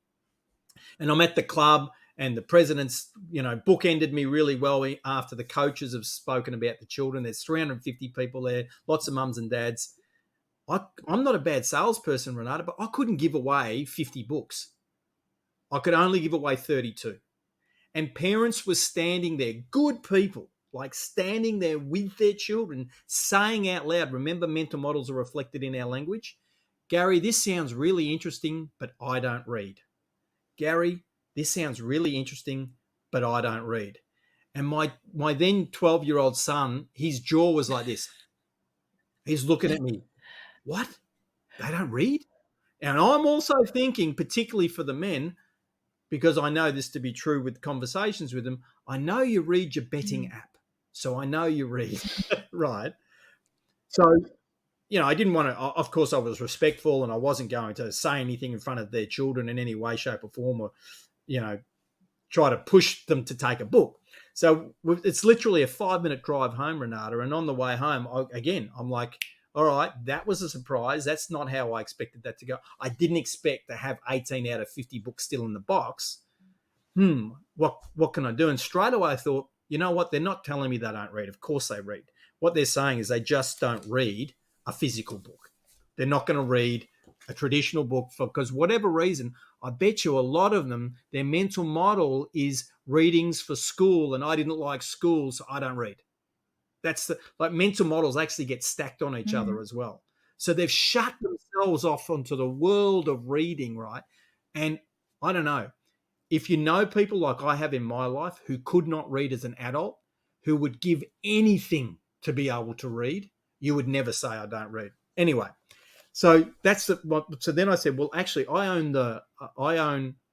And I'm at the club, and the president's, bookended me really well after the coaches have spoken about the children. There's 350 people there, lots of mums and dads. I'm not a bad salesperson, Renata, but I couldn't give away 50 books. I could only give away 32. And parents were standing there, good people, like standing there with their children, saying out loud, remember, mental models are reflected in our language. Gary, this sounds really interesting, but I don't read. Gary, this sounds really interesting, but I don't read. And my then 12-year-old son, his jaw was like this. He's looking at me. What? They don't read? And I'm also thinking, particularly for the men, because I know this to be true with conversations with them, I know you read your betting app. So I know you read, right? So, I didn't want to, of course, I was respectful and I wasn't going to say anything in front of their children in any way, shape, or form, or, try to push them to take a book. So it's literally a 5-minute drive home, Renata. And on the way home, I'm like, all right, that was a surprise. That's not how I expected that to go. I didn't expect to have 18 out of 50 books still in the box. What can I do? And straight away I thought, you know what? They're not telling me they don't read. Of course they read. What they're saying is they just don't read a physical book. They're not going to read a traditional book for, because whatever reason, I bet you a lot of them, their mental model is readings for school, and I didn't like school, so I don't read. That's the, like, mental models actually get stacked on each other as well. So they've shut themselves off onto the world of reading, right? And I don't know. If you know people like I have in my life who could not read as an adult, who would give anything to be able to read, you would never say I don't read. Anyway, so that's the, so then I said, well, actually, I own the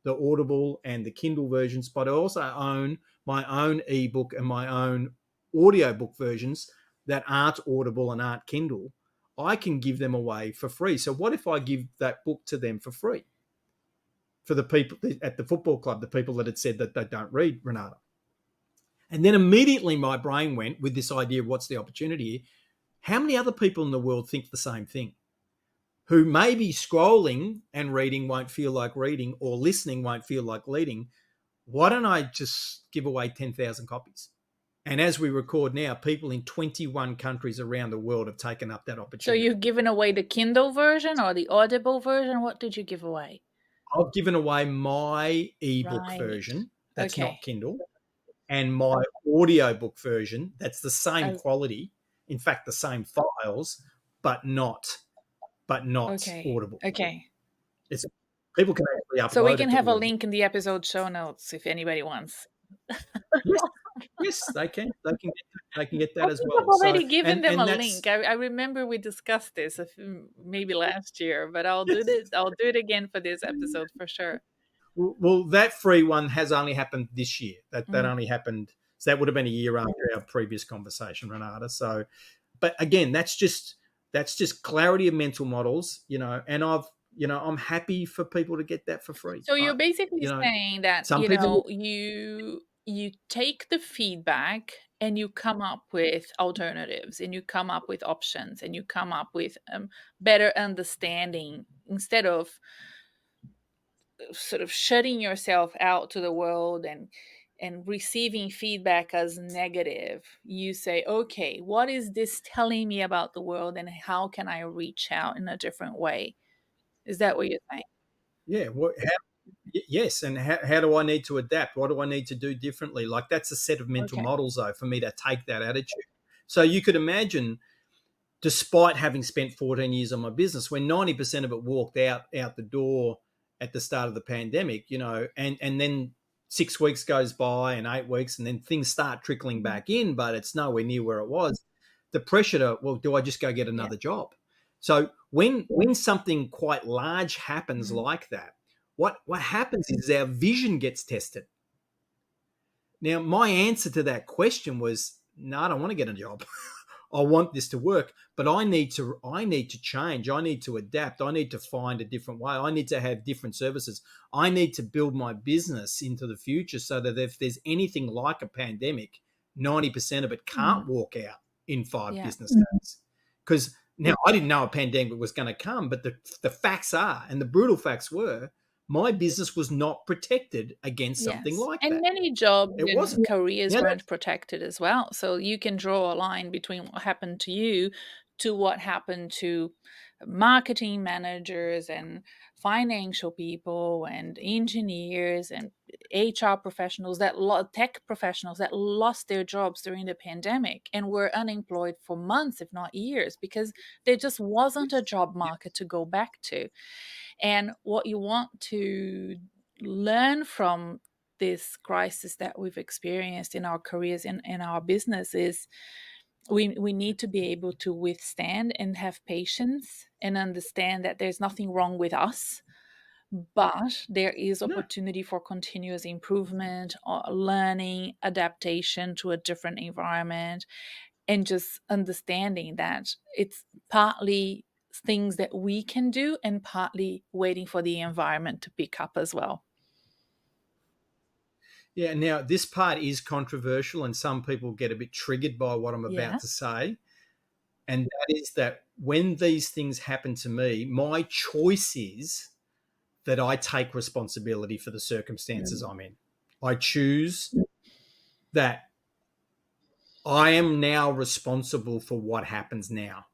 Audible and the Kindle versions, but I also own my own ebook and my own audiobook versions that aren't Audible and aren't Kindle. I can give them away for free. So what if I give that book to them for free? For the people at the football club, the people that had said that they don't read, Renata. And then immediately my brain went with this idea of what's the opportunity. How many other people in the world think the same thing? Who maybe scrolling and reading won't feel like reading, or listening won't feel like reading. Why don't I just give away 10,000 copies? And as we record now, people in 21 countries around the world have taken up that opportunity. So you've given away the Kindle version or the Audible version? What did you give away? I've given away my ebook version that's not Kindle, and my audiobook version that's the same quality, in fact the same files, but not Audible. Okay. It's, people can actually upload it. So we can have a link in the episode show notes if anybody wants. Yes, they can. They can get that as well. I've already given them a link. I remember we discussed this maybe last year, but I'll do this. I'll do it again for this episode for sure. Well, that free one has only happened this year. That only happened. So that would have been a year after our previous conversation, Renata. So, but again, that's just clarity of mental models, and I'm happy for people to get that for free. So you're basically saying that you take the feedback and you come up with alternatives, and you come up with options, and you come up with better understanding, instead of sort of shutting yourself out to the world and receiving feedback as negative. You say, okay, what is this telling me about the world, and how can I reach out in a different way? Is that what you're saying? Yeah. Yes. And how do I need to adapt? What do I need to do differently? Like, that's a set of mental models, though, for me to take that attitude. So you could imagine, despite having spent 14 years on my business, when 90% of it walked out the door at the start of the pandemic, and then 6 weeks goes by and 8 weeks, and then things start trickling back in, but it's nowhere near where it was. The pressure to, well, do I just go get another job? So when something quite large happens like that, what happens is our vision gets tested. Now, my answer to that question was, no, I don't want to get a job. I want this to work, but I need to change. I need to adapt. I need to find a different way. I need to have different services. I need to build my business into the future so that if there's anything like a pandemic, 90% of it can't walk out in 5 business days. Because now, I didn't know a pandemic was going to come, but the facts are, and the brutal facts were, my business was not protected against something like that. And many jobs and careers weren't protected as well. So you can draw a line between what happened to you to what happened to marketing managers and financial people and engineers and HR professionals, tech professionals that lost their jobs during the pandemic and were unemployed for months, if not years, because there just wasn't a job market to go back to. And what you want to learn from this crisis that we've experienced in our careers and in our business is we need to be able to withstand and have patience and understand that there's nothing wrong with us, but there is opportunity for continuous improvement, learning, adaptation to a different environment, and just understanding that it's partly things that we can do and partly waiting for the environment to pick up as well. Yeah, now this part is controversial and some people get a bit triggered by what I'm about to say. And that is that when these things happen to me, my choice is that I take responsibility for the circumstances I'm in. I choose that I am now responsible for what happens now.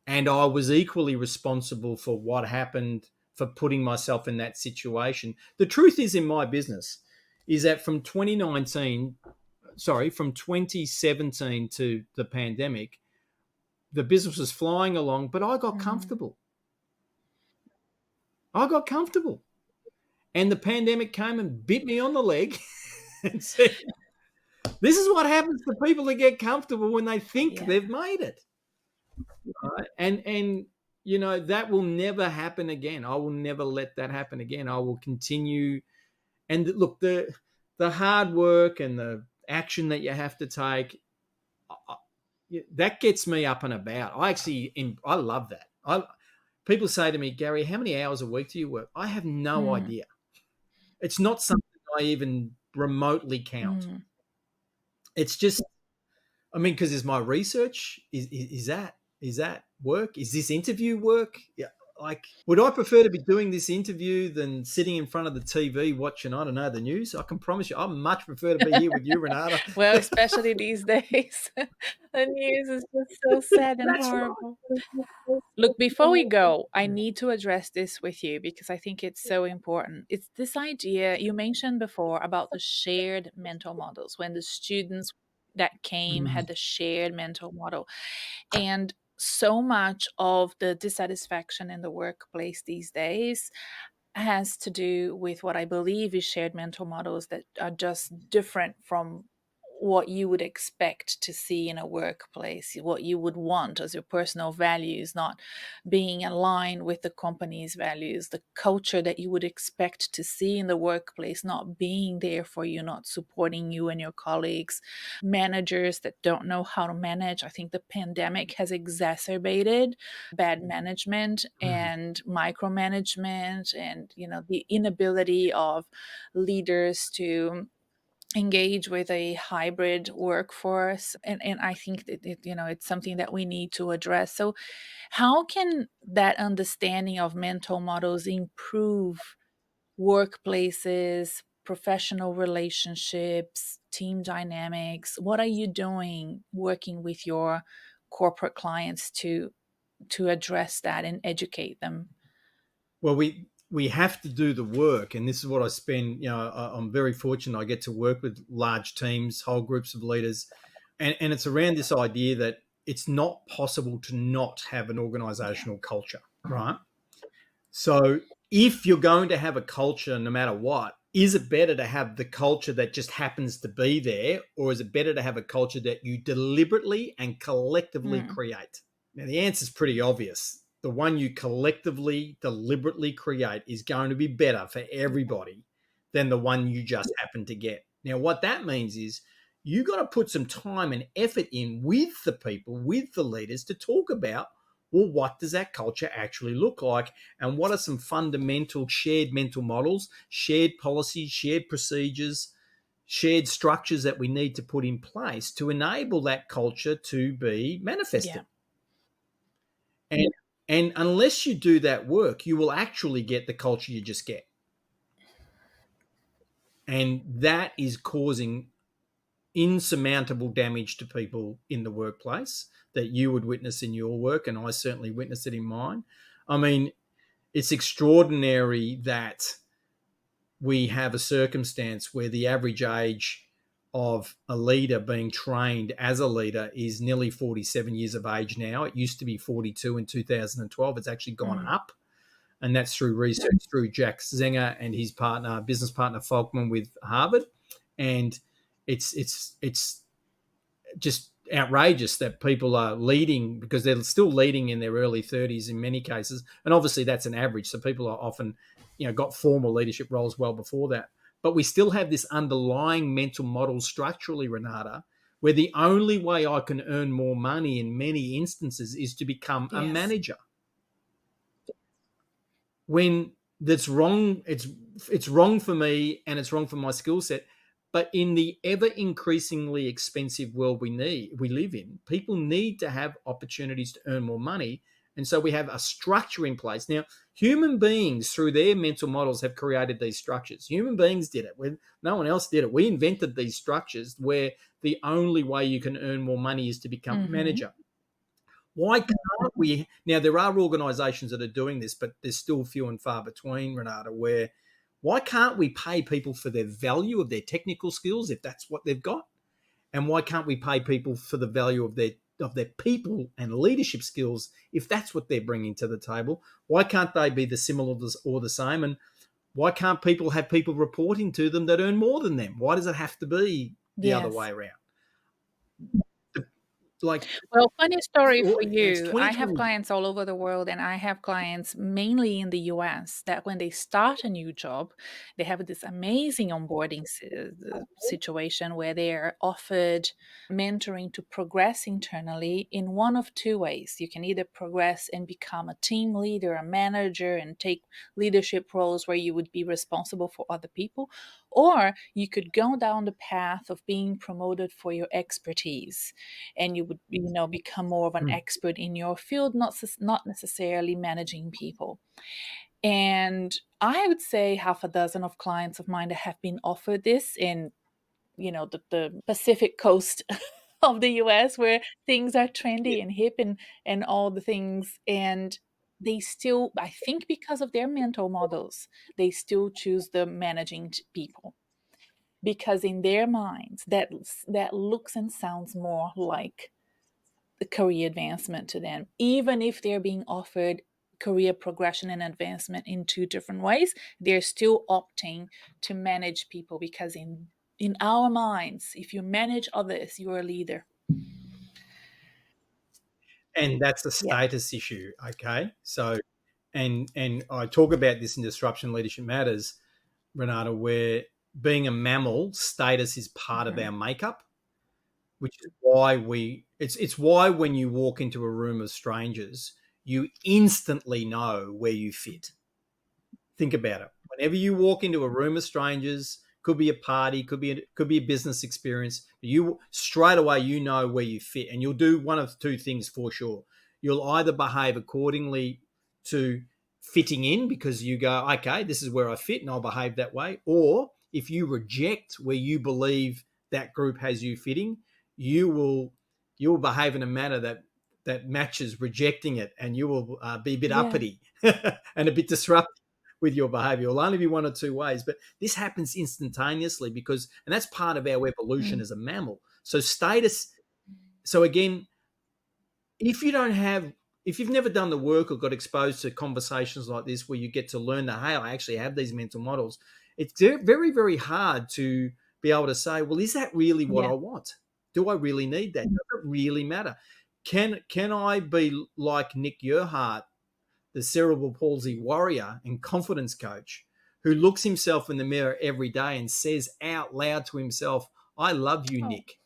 And I was equally responsible for what happened, for putting myself in that situation. The truth is, in my business, is that from 2017 to the pandemic, the business was flying along, but I got comfortable. I got comfortable. And the pandemic came and bit me on the leg and said, this is what happens to people that get comfortable when they think they've made it. Right? And that will never happen again. I will never let that happen again. I will continue. And look, the hard work and the action that you have to take, that gets me up and about. I love that. People say to me, Gary, how many hours a week do you work? I have no idea. It's not something I even remotely count. It's just, because is my research, is that work? Is this interview work? Yeah. Like, would I prefer to be doing this interview than sitting in front of the TV watching, I don't know, the news? I can promise you, I much prefer to be here with you, Renata. Well, especially these days. The news is just so sad and That's horrible. right. Look, before we go, I need to address this with you because I think it's so important. It's this idea you mentioned before about the shared mental models, when the students that came had the shared mental model. And so much of the dissatisfaction in the workplace these days has to do with what I believe is shared mental models that are just different from what you would expect to see in a workplace, what you would want as your personal values, not being aligned with the company's values, the culture that you would expect to see in the workplace, not being there for you, not supporting you and your colleagues, managers that don't know how to manage. I think the pandemic has exacerbated bad management and micromanagement, and the inability of leaders to engage with a hybrid workforce. And I think that it's something that we need to address. So how can that understanding of mental models improve workplaces, professional relationships, team dynamics? What are you doing working with your corporate clients to address that and educate them? Well, we have to do the work, and this is what I spend. I'm very fortunate. I get to work with large teams, whole groups of leaders, and it's around this idea that it's not possible to not have an organizational culture, right? So if you're going to have a culture, no matter what, is it better to have the culture that just happens to be there, or is it better to have a culture that you deliberately and collectively create? Now, the answer is pretty obvious. The one you collectively, deliberately create is going to be better for everybody than the one you just happen to get. Now, what that means is you got to put some time and effort in with the people, with the leaders, to talk about, well, what does that culture actually look like? And what are some fundamental shared mental models, shared policies, shared procedures, shared structures that we need to put in place to enable that culture to be manifested? And unless you do that work, you will actually get the culture you just get. And that is causing insurmountable damage to people in the workplace that you would witness in your work. And I certainly witnessed it in mine. I mean, it's extraordinary that we have a circumstance where the average age of a leader being trained as a leader is nearly 47 years of age now. It used to be 42 in 2012. It's actually gone up. And that's through research through Jack Zenger and his business partner Folkman with Harvard. And it's just outrageous that people are leading, because they're still leading in their early 30s in many cases. And obviously that's an average. So people are often, got formal leadership roles well before that. But we still have this underlying mental model structurally, Renata, where the only way I can earn more money in many instances is to become a manager. When that's wrong, it's wrong for me and it's wrong for my skill set. But in the ever increasingly expensive world we live in, people need to have opportunities to earn more money. And so we have a structure in place. Now, human beings, through their mental models, have created these structures. Human beings did it. No one else did it. We invented these structures where the only way you can earn more money is to become a Mm-hmm. manager. Why can't we? Now, there are organizations that are doing this, but there's still few and far between, Renata, where why can't we pay people for their value of their technical skills if that's what they've got? And why can't we pay people for the value of their people and leadership skills if that's what they're bringing to the table? Why can't they be the similar or the same? And why can't people have people reporting to them that earn more than them? Why does it have to be the other Yes. way around? Like, Well, funny story for it's you. I have 2020. clients all over the world, and I have clients mainly in the US that when they start a new job, they have this amazing onboarding situation where they are offered mentoring to progress internally in one of two ways. You can either progress and become a team leader, a manager, and take leadership roles where you would be responsible for other people, or you could go down the path of being promoted for your expertise and you would become more of an Mm. expert in your field, not necessarily managing people. And I would say half a dozen of clients of mine that have been offered this in the Pacific coast of the US, where things are trendy and hip and all the things, and they still, I think, because of their mental models, they still choose the managing people, because in their minds that looks and sounds more like the career advancement to them, even if they're being offered career progression and advancement in two different ways. They're still opting to manage people, because in our minds, if you manage others, you're a leader. And that's a Yeah. status issue. Okay. So, and I talk about this in Disruption Leadership Matters, Renata, where being a mammal, status is part of Mhm. our makeup, which is why it's why when you walk into a room of strangers, you instantly know where you fit. Think about it. Whenever you walk into a room of strangers, could be a party, could be a business experience, you straight away you know where you fit, and you'll do one of two things for sure. You'll either behave accordingly to fitting in because you go, okay, this is where I fit, and I'll behave that way. Or if you reject where you believe that group has you fitting, you will behave in a manner that matches rejecting it, and you will be a bit Yeah. uppity and a bit disruptive with your behavior. It'll only be one or two ways, but this happens instantaneously and that's part of our evolution Mm. as a mammal. So status, so again, if you don't have, if you've never done the work or got exposed to conversations like this where you get to learn that, hey, I actually have these mental models, it's very, very hard to be able to say, well, is that really what Yeah. I want? Do I really need that? Does it really matter? Can I be like Nick Yerhart, the cerebral palsy warrior and confidence coach, who looks himself in the mirror every day and says out loud to himself, I love you, Oh, Nick.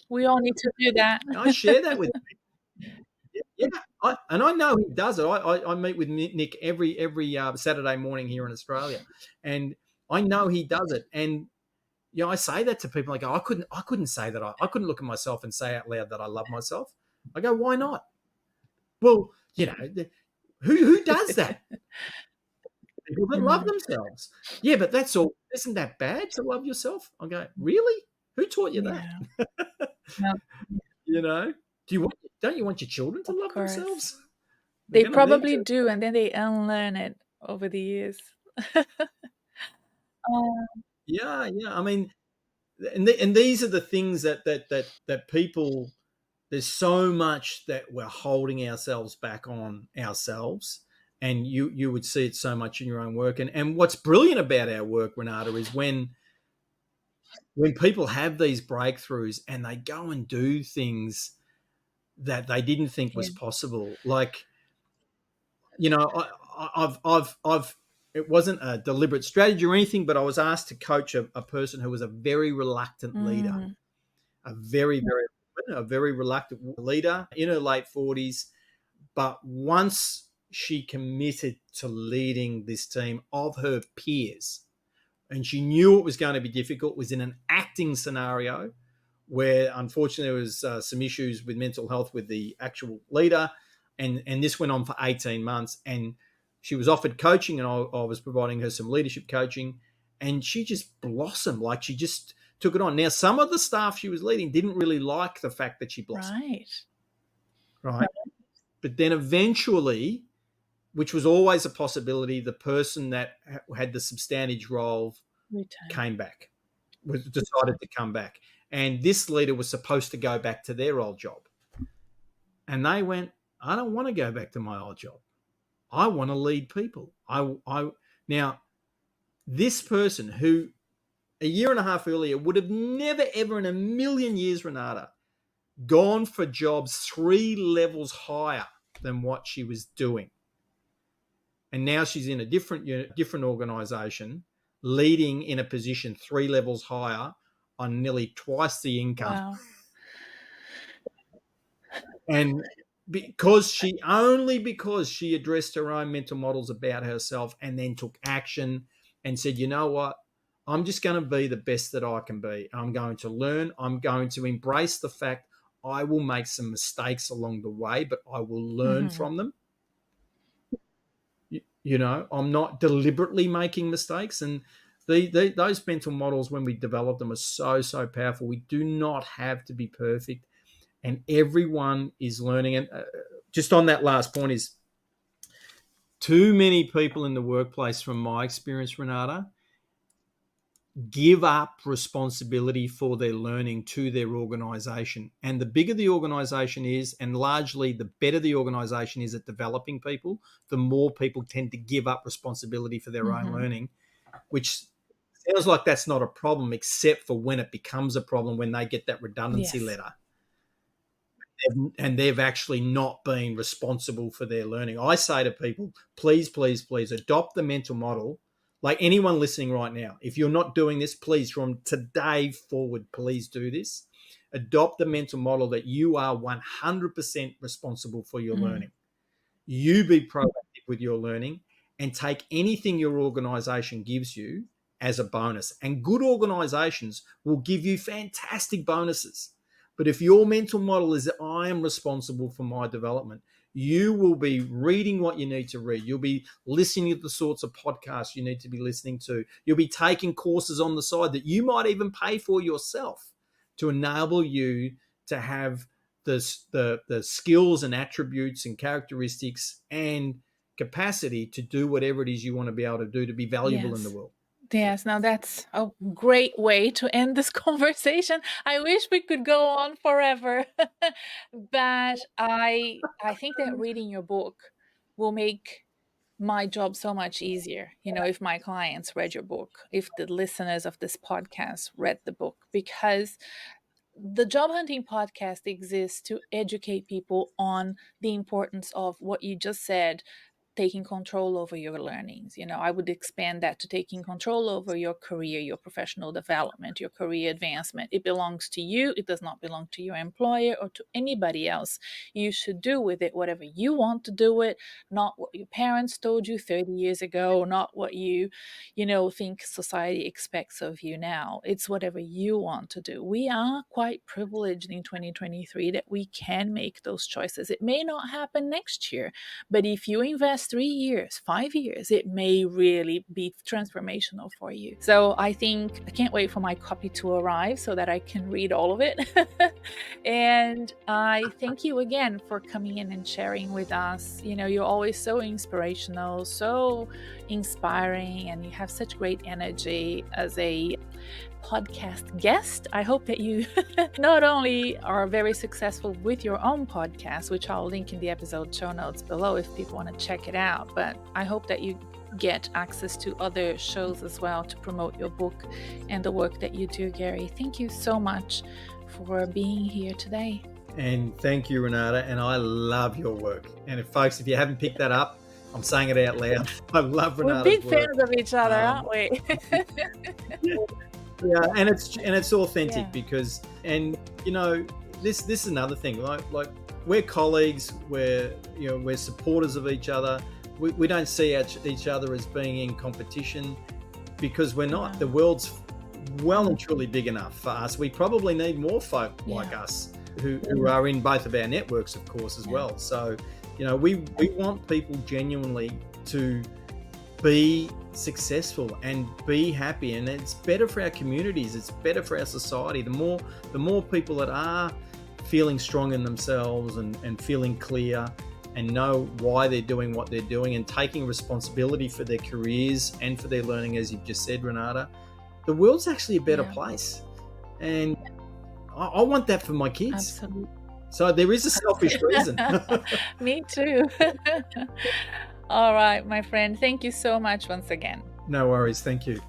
we all need to do that. And I share that with him. Yeah. And I know he does it. I meet with Nick every Saturday morning here in Australia, and I know he does it. And I say that to people. I go, I couldn't say that. I couldn't look at myself and say out loud that I love myself. I go, why not? Well, who does that? People that love Mm. themselves. Yeah, but that's all. Isn't that bad to love yourself? I go, really? Who taught you that? Yeah. No, You know, don't you want your children to of love course. themselves? They're They going to need probably to. do, and then they unlearn it over the years. Oh, Yeah, yeah. I mean, and these are the things that people. There's so much that we're holding ourselves back on ourselves, and you would see it so much in your own work. And what's brilliant about our work, Renata, is when people have these breakthroughs and they go and do things that they didn't think yeah. was possible. Like, I've it wasn't a deliberate strategy or anything, but I was asked to coach a person who was a very reluctant leader, Mm, a very reluctant leader in her late 40s. But once she committed to leading this team of her peers, and she knew it was going to be difficult. It was in an acting scenario where, unfortunately, there was some issues with mental health with the actual leader, and this went on for 18 months. And she was offered coaching, and I was providing her some leadership coaching, and she just blossomed. Like, she just took it on. Now, some of the staff she was leading didn't really like the fact that she blossomed. Right. But then eventually, which was always a possibility, the person that had the substantive role came back, decided to come back. And this leader was supposed to go back to their old job. And they went, I don't want to go back to my old job. I want to lead people. Now, this person who a year and a half earlier would have never, ever in a million years, Renata, gone for jobs 3 levels higher than what she was doing. And now she's in a different organization, leading in a position 3 levels higher on nearly twice the income. Wow. And because she addressed her own mental models about herself and then took action and said, you know what, I'm just going to be the best that I can be. I'm going to learn. I'm going to embrace the fact I will make some mistakes along the way, but I will learn from them. You know, I'm not deliberately making mistakes. And those mental models, when we develop them, are so powerful. We do not have to be perfect. And everyone is learning. And just on that last point is, too many people in the workplace, from my experience, Renata, give up responsibility for their learning to their organization. And the bigger the organization is, and largely the better the organization is at developing people, the more people tend to give up responsibility for their own learning, which sounds like that's not a problem, except for when it becomes a problem, when they get that redundancy letter. And they've actually not been responsible for their learning. I say to people, please, please, please adopt the mental model. Like anyone listening right now, if you're not doing this, please, from today forward, please do this. Adopt the mental model that you are 100% responsible for your learning. You be proactive with your learning and take anything your organization gives you as a bonus. And good organizations will give you fantastic bonuses. But if your mental model is that I am responsible for my development, you will be reading what you need to read. You'll be listening to the sorts of podcasts you need to be listening to. You'll be taking courses on the side that you might even pay for yourself to enable you to have the skills and attributes and characteristics and capacity to do whatever it is you want to be able to do to be valuable in the world. Yes, now that's a great way to end this conversation. I wish we could go on forever, but I think that reading your book will make my job so much easier. You know, if my clients read your book, if the listeners of this podcast read the book, because the Job Hunting Podcast exists to educate people on the importance of what you just said, taking control over your learnings. You know, I would expand that to taking control over your career, your professional development, your career advancement. It belongs to you. It does not belong to your employer or to anybody else. You should do with it whatever you want to do with, not what your parents told you 30 years ago, not what you think society expects of you now. It's whatever you want to do. We are quite privileged in 2023 that we can make those choices. It may not happen next year, but if you invest 3 years, 5 years, it may really be transformational for you. So I can't wait for my copy to arrive so that I can read all of it. And I thank you again for coming in and sharing with us. You know, you're always so inspirational, so inspiring, and you have such great energy as a podcast guest. I hope that you not only are very successful with your own podcast, which I'll link in the episode show notes below if people want to check it out, but I hope that you get access to other shows as well to promote your book and the work that you do, Gary. Thank you so much for being here today. And thank you, Renata. And I love your work. And if you haven't picked that up, I'm saying it out loud. I love Renata's work. We're big fans of each other, aren't we? Yeah, and it's authentic because this is another thing. Like we're colleagues, we're supporters of each other. We don't see each other as being in competition. because we're not. Yeah. The world's well and truly big enough for us. We probably need more folk like us who are in both of our networks, of course, as well. So, we want people genuinely to be successful and be happy, and it's better for our communities, it's better for our society. The more people that are feeling strong in themselves and feeling clear and know why they're doing what they're doing and taking responsibility for their careers and for their learning, as you've just said, Renata, the world's actually a better place. And I want that for my kids. Absolutely. So there is a selfish reason. Me too. All right, my friend. Thank you so much once again. No worries. Thank you.